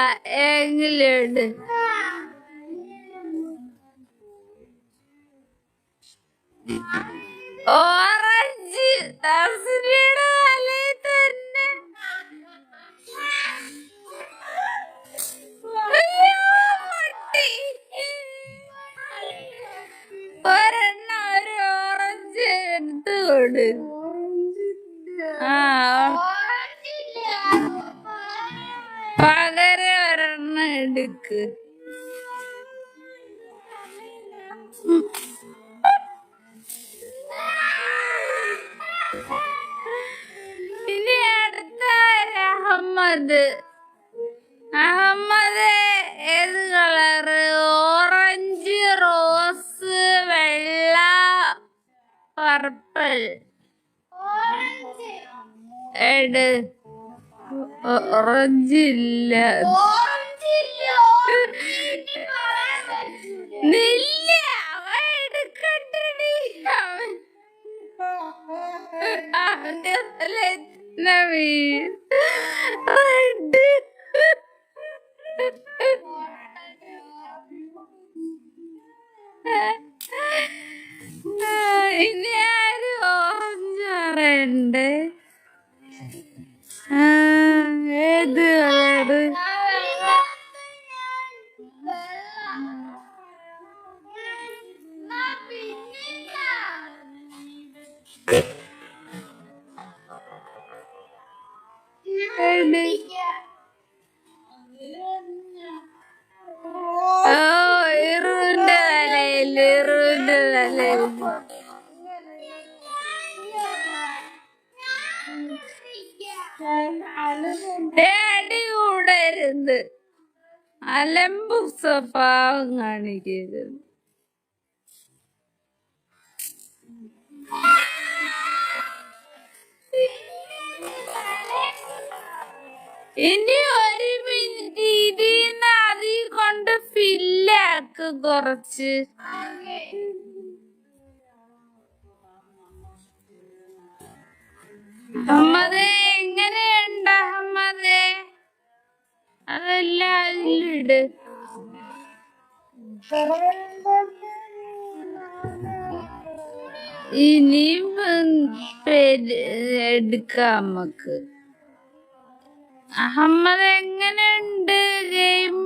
എങ്കിലുണ്ട്. ഓറഞ്ച്. ദാസിനിയുടെ തലയിൽ തന്നെ. ഒരെണ്ണം ഒരു ഓറഞ്ച് എടുത്ത് കൊട്. പകരം ഒരെണ്ണം എടുക്ക്. ഇനി അടുത്ത അഹമ്മദ്. അഹമ്മദ് ഏത് കളറ്? ഓറഞ്ച്, റോസ്, വെള്ള, പർപ്പിൾ. ഏട്? ഓറഞ്ച് ഇല്ല. നില്ല. അവൻ എടുക്കണ്ടടി. അവന്റെ ഇനി ആരും ഓറഞ്ച് പറയണ്ട്. ഏത് കളറ്? ഇറുവിന്റെ തലയിൽ. ഇറുവിന്റെ തലയിൽ. അടി കൂടരുത്. അലമ്പു സ്വഭാവം കാണിക്കരുത്. ഇനി ഒരു മിനിറ്റ് ഇതിന്ന് അതി കൊണ്ട് ഫില്ലാക്ക് കുറച്ച്. അഹമ്മദേ എങ്ങനെയുണ്ട് അഹമ്മദേ? അതെല്ലാം അതിലിട്. ഇനിയും എടുക്കാം നമുക്ക്. അഹമ്മദ് എങ്ങനെയുണ്ട് ഗെയിം?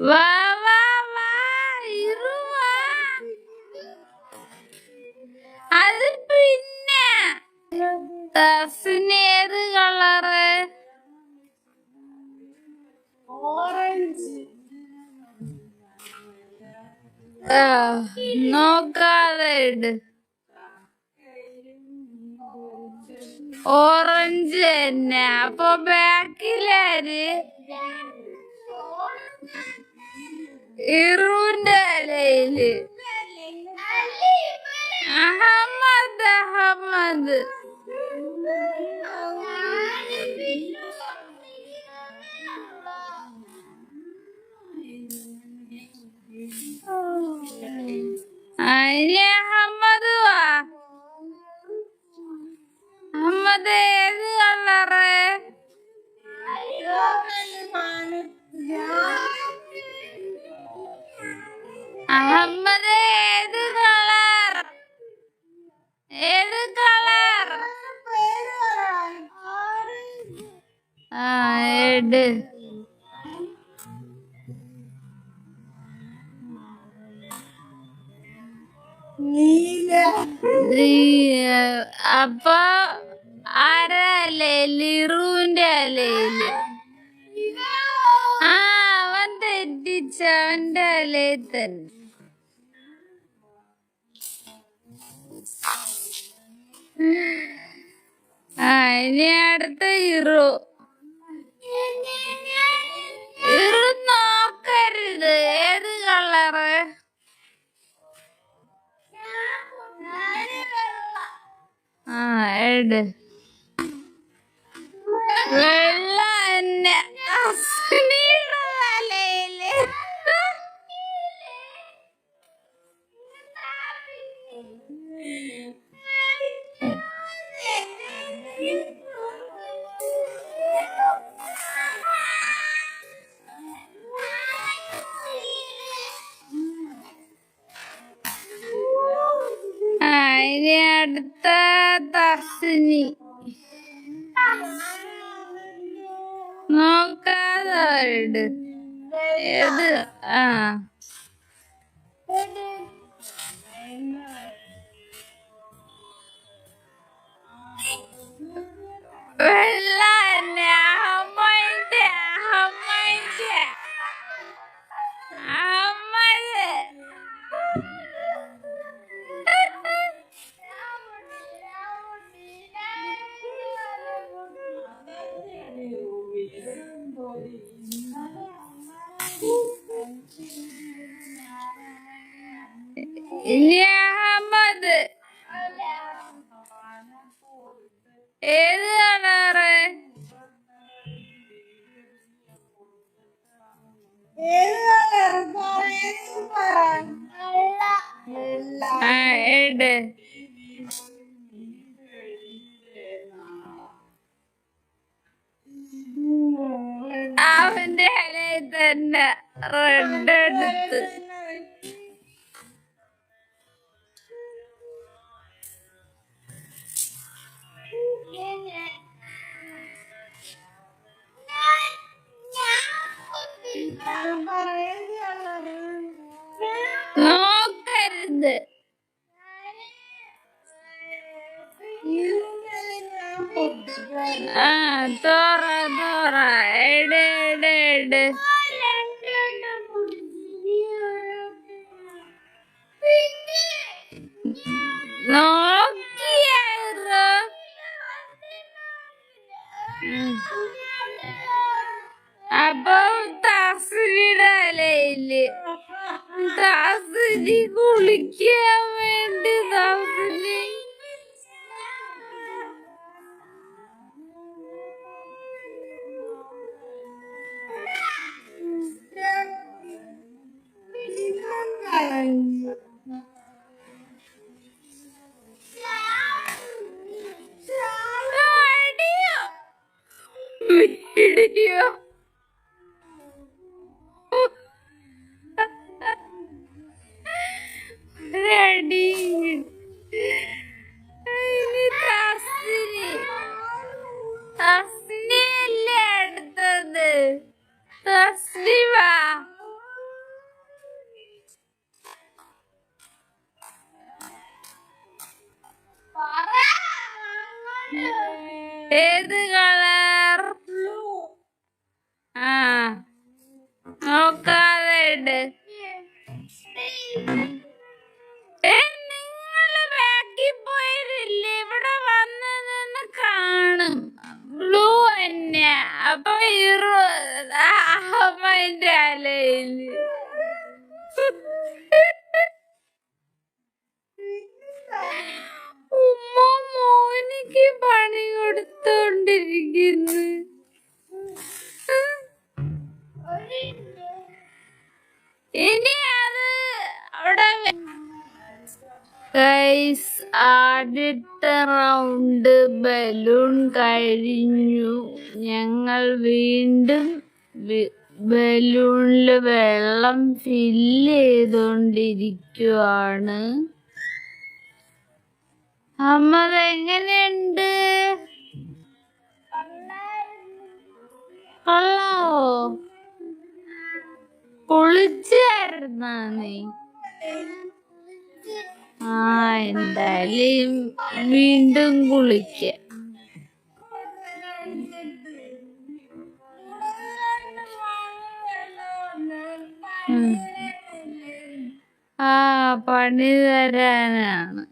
വാ വാ വാ ഇരുവാ. അത് പിന്നെ ഡ്രസ്സിന് ഏത് കളറ്? ഓറഞ്ച്. നോക്കാതെ ഇട്. ഓറഞ്ച് തന്നെ. അപ്പൊ ബാക്കിലാര്? ഇറുവിന്റെ അലയില് അഹമ്മദ്. അഹമ്മദ് ഇനി അഹമ്മദ് വാ. അഹമ്മദ് ഏത് കളറ്? അഹമ്മദ് ഏത് കളർ? ഏത് കളർ? എട്. അപ്പൊ ആരാ അലയില്? ഇറുവിന്റെ അലയില്. അവൻ തെറ്റിച്ച. അവന്റെ അലയിൽ തന്നെ. ഇനി അടുത്ത ഇറു. ഇറു നോക്കരുത്. ഏത് കളറ്? എട്. വെള്ള തന്നെ. തലയില് ഇനി അടുത്ത തർസിനി. നോക്കാതെ ഇട്. ഏത്? വെള്ള തന്നെ. അഹമ്മദ്. അഹമ്മദ്. അഹമ്മദ്. ഇനി അഹമ്മദ് ഏത് കളറ്? എട്. അവന്റെ ഇലയിൽ തന്നെ റെഡ് എടുത്ത്. നോക്കരുത്. തോറ തോറ എട് എട് എട് നോക്കിയായിരുന്നു. അപ്പൊ തസ്ലിടയില് തസ്ലി കുളിക്കാൻ വേണ്ടി തസ്ലി വീഡിയോ റെഡി തസ്ലിയല്ലേ അടുത്തത് തസ്ലി വാ ഏത് കളർ ആ നോക്കാതെ ഇട്. നിങ്ങള് ബാക്കിൽ പോയതില്ലേ ഇവിടെ വന്ന് നിന്ന് കാണും ബ്ലൂ തന്നെ. അപ്പൊ അമ്മന്റെ അലയില് ഉമ്മ മോനിക്ക് പണി കൊടുത്തോണ്ടിരിക്കുന്നു. ഇനി അത് അവിടെ ഗൈസ് ആദ്യത്തെ റൗണ്ട് ബലൂൺ കഴിഞ്ഞു. ഞങ്ങൾ വീണ്ടും ബലൂണില് വെള്ളം ഫില്ല് ചെയ്തോണ്ടിരിക്കുവാണ്. അമ്മത് എങ്ങനെയുണ്ട്? കൊള്ളാവോ? കുളിച്ചായിരുന്നാ നീ? ആ എന്തായാലും വീണ്ടും കുളിക്കാം. ആ പണി തരാനാണ്.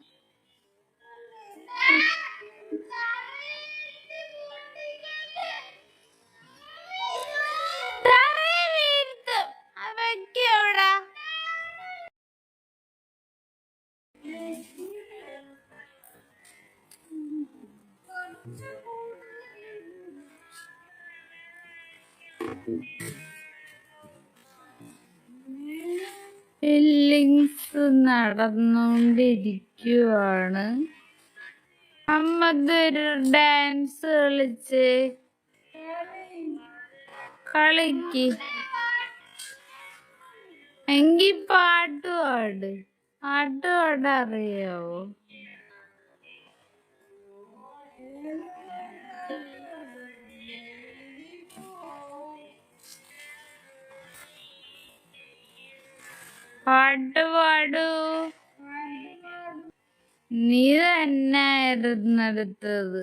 ഫില്ലിങ്സ് നടന്നുകൊണ്ടിരിക്കുവാണ്. അമ്മതൊരു ഡാൻസ് കളിച്ച് കളിക്ക്. എങ്കി പാട്ടുപാട്. പാട്ടുപാടാൻ അറിയാവോ? പാട്ട് പാടൂ. നീ തന്നെ ആയിരുന്നെടുത്തത്.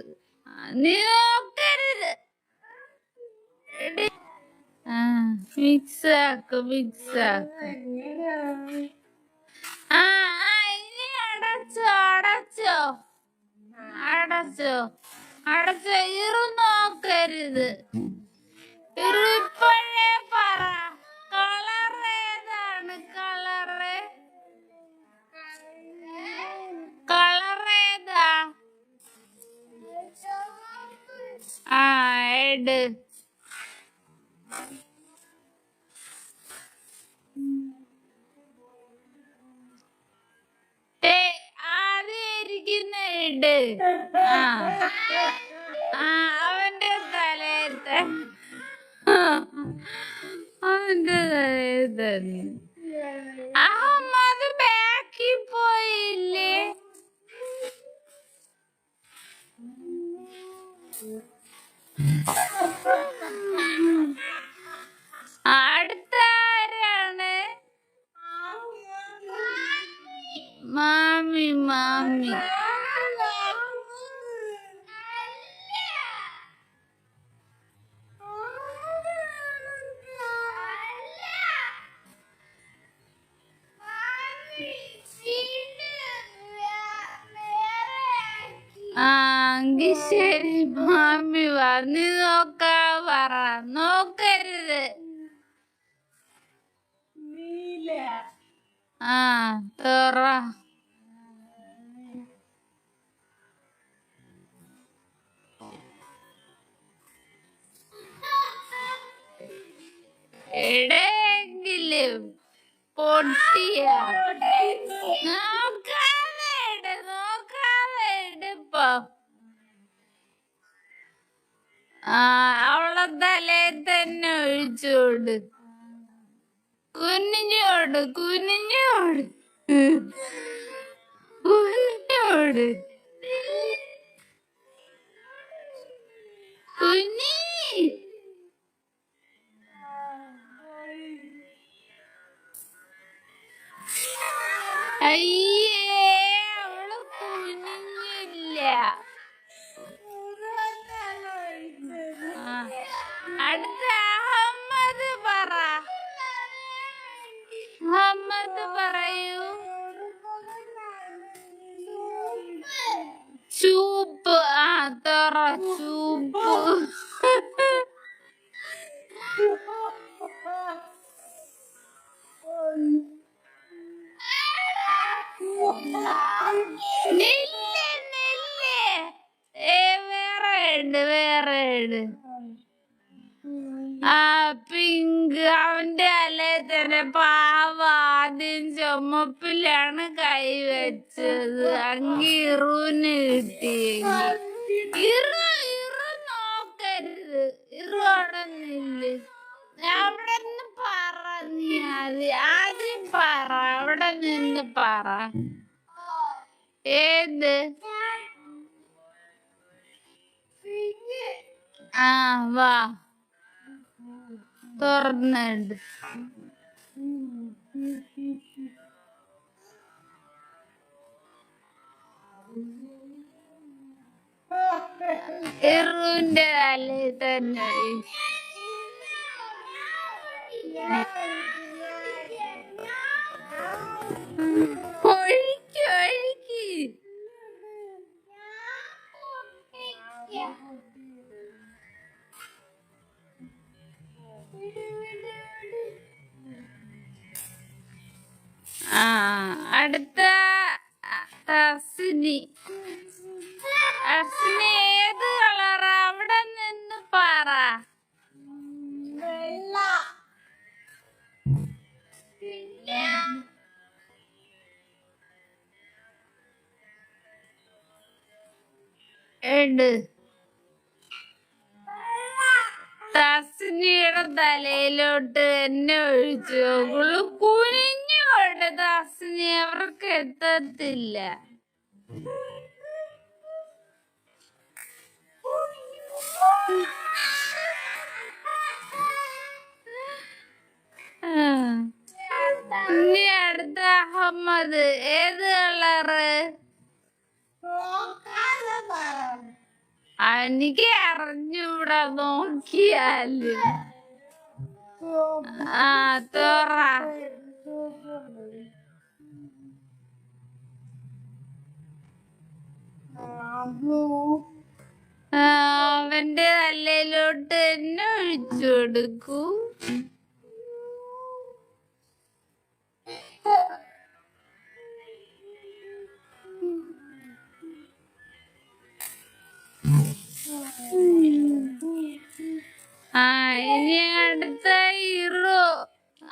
നീ നോക്കരുത്. മിക്സ് ആക്ക് മിക്സ് ആക്ക്. ഇനി അടച്ചോ അടച്ചോ അടച്ചോ അടച്ചോ. നോക്കരുത്. ഇപ്പോഴേ പറ. കളർ ഏതാണ്? കളറ് ഏതാ? എട്. ആദ്യം ഇരിക്കുന്ന ഇട്. അവന്റെ തലയത്തെ അവന്റെ തലയിൽ തന്നെ. അത് ബാക്കിൽ പോയില്ലേ? അടുത്ത ആരാണ്? മാമി. ആ എങ്കി ശരി മാമി വാ നീ നോക്കാ പറ നോക്കരുത് ആ തുറ എടെങ്കിലും പൊട്ടിയ നോക്കാതെ ഇടിപ്പോ ആ അവളെ തലയിൽ തന്നെ ഒഴിച്ചോട് കുനിഞ്ഞോട് കുനിഞ്ഞോട് കുനിഞ്ഞോട് കുഞ്ഞി അയ്യേ അവള് കുനിഞ്ഞില്ല അടുത്ത അഹമ്മദ് പറ അഹമ്മദ് പറയൂ ചൂപ്പ് ആ തുറ ചൂപ്പ് നില്ല് നില്ല് വേറെ ഇട് ആ പിങ്ക് അവന്റെ അല്ലേ തന്നെ പാവ ആദ്യം ചുമപ്പിലാണ് കൈവച്ചത് അങ്ങി ഇറുവിന് കിട്ടിയെങ്കിൽ ഇറു നോക്കരുത് ഇറു അവിടെ നില്ല് അവിടെ നിന്ന് പറ നീ ആദ്യം പറ അവിടെ നിന്ന് പറ ഏത് ആ വാ തുറന്നിട് ഇറുവിന്റെ തലയിൽ തന്നെ ഒഴുക്കി ഒഴുക്കി ആ അടുത്ത അസ്നി അസ്നി ഏത് കളറാ അവിടെ നിന്ന് പറ എട് തസ്നിയുടെ തലയിലോട്ട് എന്നെ ഒഴിച്ചു കുനിഞ്ഞോട്ട് തസ്നി അവർക്ക് എത്തത്തില്ല ഇനി അടുത്ത അഹമ്മദ് ഏത് കളറ് എനിക്ക് അറിഞ്ഞൂടാ നോക്കിയാല് ആ തുറ അവന്റെ തലയിലോട്ട് എന്നെ ഒഴിച്ചു കൊടുക്കൂ ആ ഇനി അടുത്ത ഇറു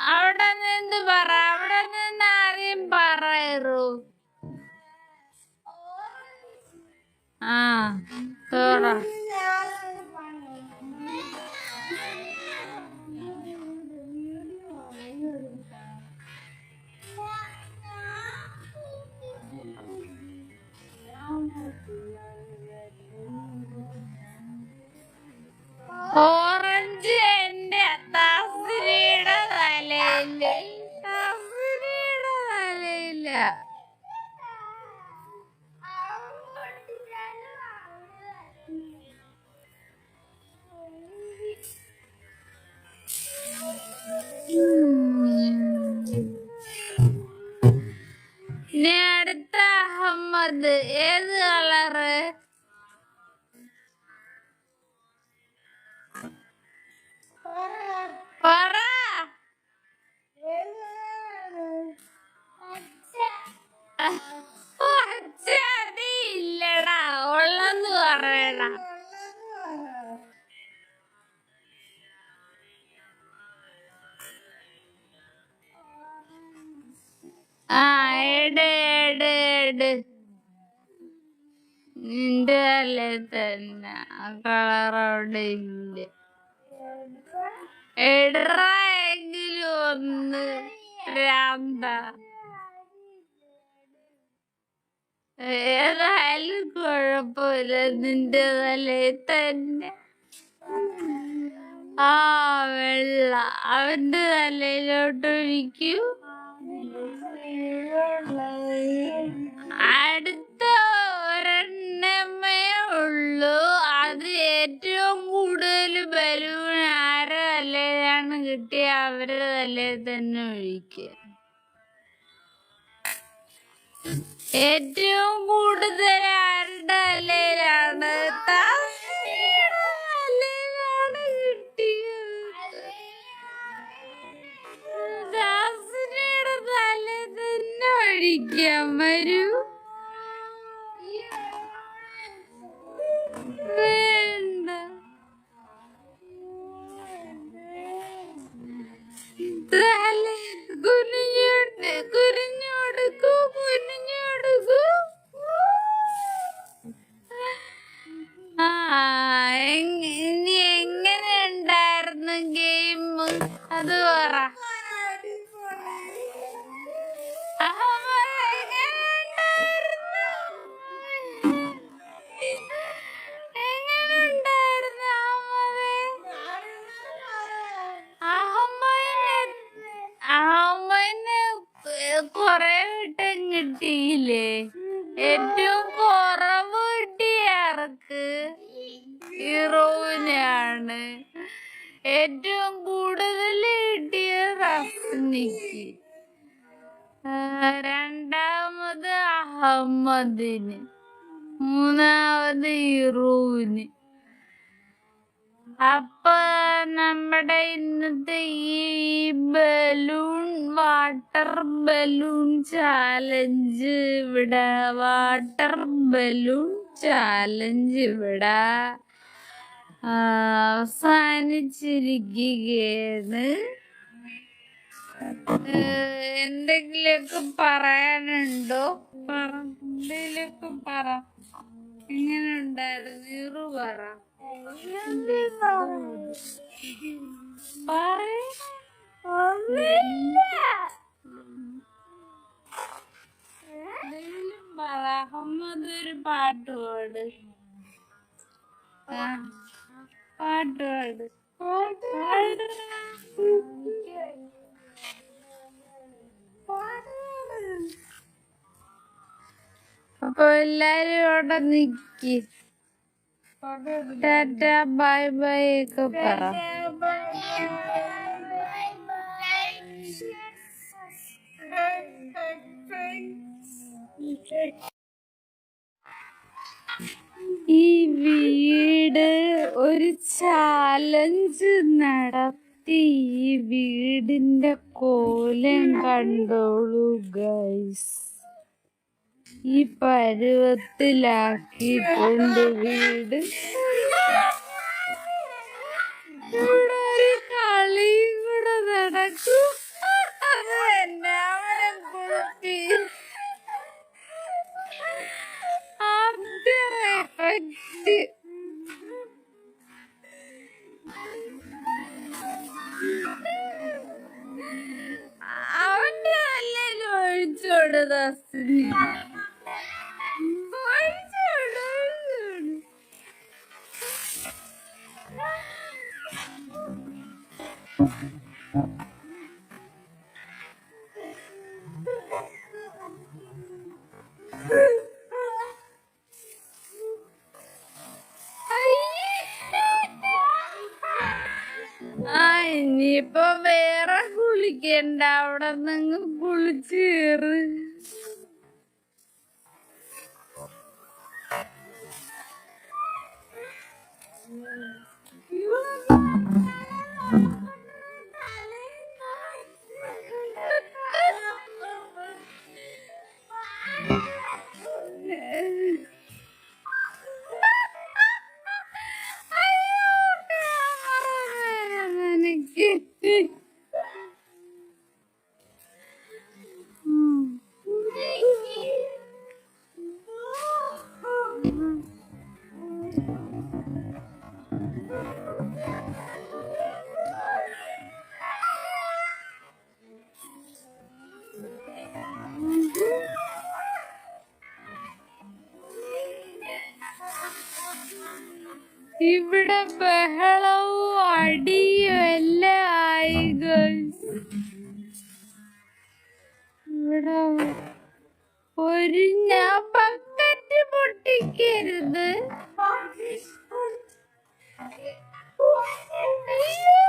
അവിടെ നിന്ന് പറ അവിടെ നിന്ന് ആരെയും പറ ഇറു ആ തുറ ഓറഞ്ച് എന്റെ തസ്നിയുടെ തലയില്ല തസ്നിയുടെ തലയില്ല ഇനി അടുത്ത അഹമ്മദ് ഏത് കളറ് പറ. നീ ഇല്ലടാ, ഉള്ളെന്ന് പറയടാ. ആ എട് നിന്റെ അല്ലേ തന്നെ കളർ അവിടെ ഇല്ല. എടറാ എങ്കിലും ഒന്ന് രാന്ത. ഏതായാലും കുഴപ്പമില്ല, നിന്റെ തലയിൽ തന്നെ. ആ വെള്ള അവന്റെ തലയിലോട്ടൊഴിക്കൂ. അടുത്ത ഒരെണ്ണമേ ഉള്ളൂ. അത് ഏറ്റവും കൂടുതൽ ബലൂൺ ആരുടെ തലയിലാണ് കിട്ടിയ അവരുടെ തലയിൽ തന്നെ ഒഴിക്കുക. ഏറ്റവും കൂടുതൽ ആരുടെ തലയിലാണ്? തലയിലാണ് കിട്ടിയത്. ദാസിനിയുടെ തല തന്നെ ഒഴിക്കാൻ വരൂ. വേണ്ട, തല കുനിഞ്ഞോടുക്കൂ. ആ ഇനി എങ്ങനെ ഉണ്ടായിരുന്നു ഗെയിം? അത് പറ. കൊറേ വട്ടം കിട്ടിയില്ലേ? ഏറ്റവും കുറവ് കിട്ടിയ ആർക്ക്? ഹീറോയിനാണ്. ഏറ്റവും കൂടുതൽ കിട്ടിയ റസ്നിക്ക്. രണ്ടാമത് അഹമ്മദിന്. മൂന്നാമത് ഹീറോയിന്. അപ്പൊ നമ്മുടെ ഇന്നത്തെ ഈ ബലൂൺ വാട്ടർ ബലൂൺ ചാലഞ്ച് ഇവിടെ അവസാനിച്ചിരിക്കുകയാണ്. എന്തെങ്കിലുമൊക്കെ പറയാനുണ്ടോ? എന്തെങ്കിലുമൊക്കെ പറ. എങ്ങനെ ഉണ്ടായിരുന്നു? ഇറു പറ. അഹമ്മദ് ഒരു പാട്ട് പാട്. അപ്പൊ എല്ലാരും അവിടെ നിക്കി. ടാറ്റ ബൈ ബൈ ഒക്കെ പറ. ഈ വീട് ഒരു ചാലഞ്ച് നടത്തി. ഈ വീടിന്റെ കോലം കണ്ടോളൂ ഗൈസ്. ഈ പരുവത്തിലാക്കിയിട്ടുണ്ട് വീട്. ഇവിടെ ഒരു കളിയും കൂടെ നടക്കും. എല്ലാവരും കുഴപ്പി ആഫ്റ്റർ എഫക്റ്റ്. അവന്റെ നല്ലൊരു ഒഴിച്ചോട് ദാസിനി. ഇനിയിപ്പൊ വേറെ കുളിക്കണ്ട, അവിടെ നിന്ന് കുളിച്ചേറ്. ഇവിടെ ബഹളവും അടിയും എല്ലാം ആയി guys. ഇവിടെ ഒരു ഞാൻ ബക്കറ്റ് പൊട്ടിക്കരുത്. അയ്യോ.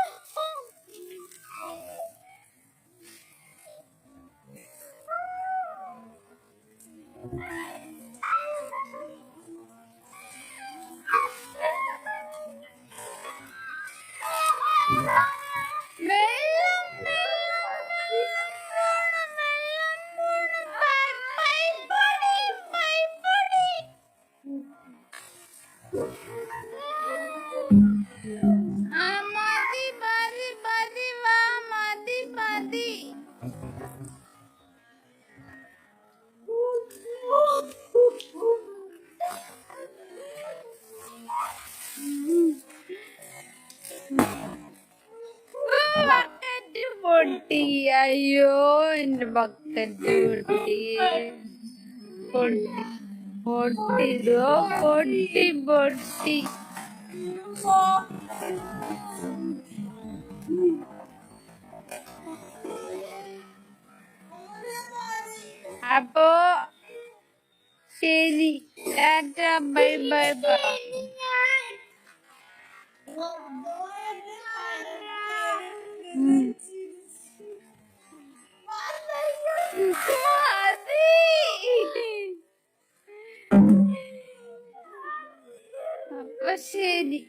മതി മതി മതി വാ മതി മതി. ബക്കറ്റ് പൊട്ടി. അയ്യോ എന്റെ ബക്കറ്റ് പൊട്ടി പൊട്ടി പൊട്ടിതോ പൊട്ടി പൊട്ടി. അപ്പോ ശരി, ടാറ്റ, ബൈ ബൈ ബൈ. അപ്പൊ ശരി.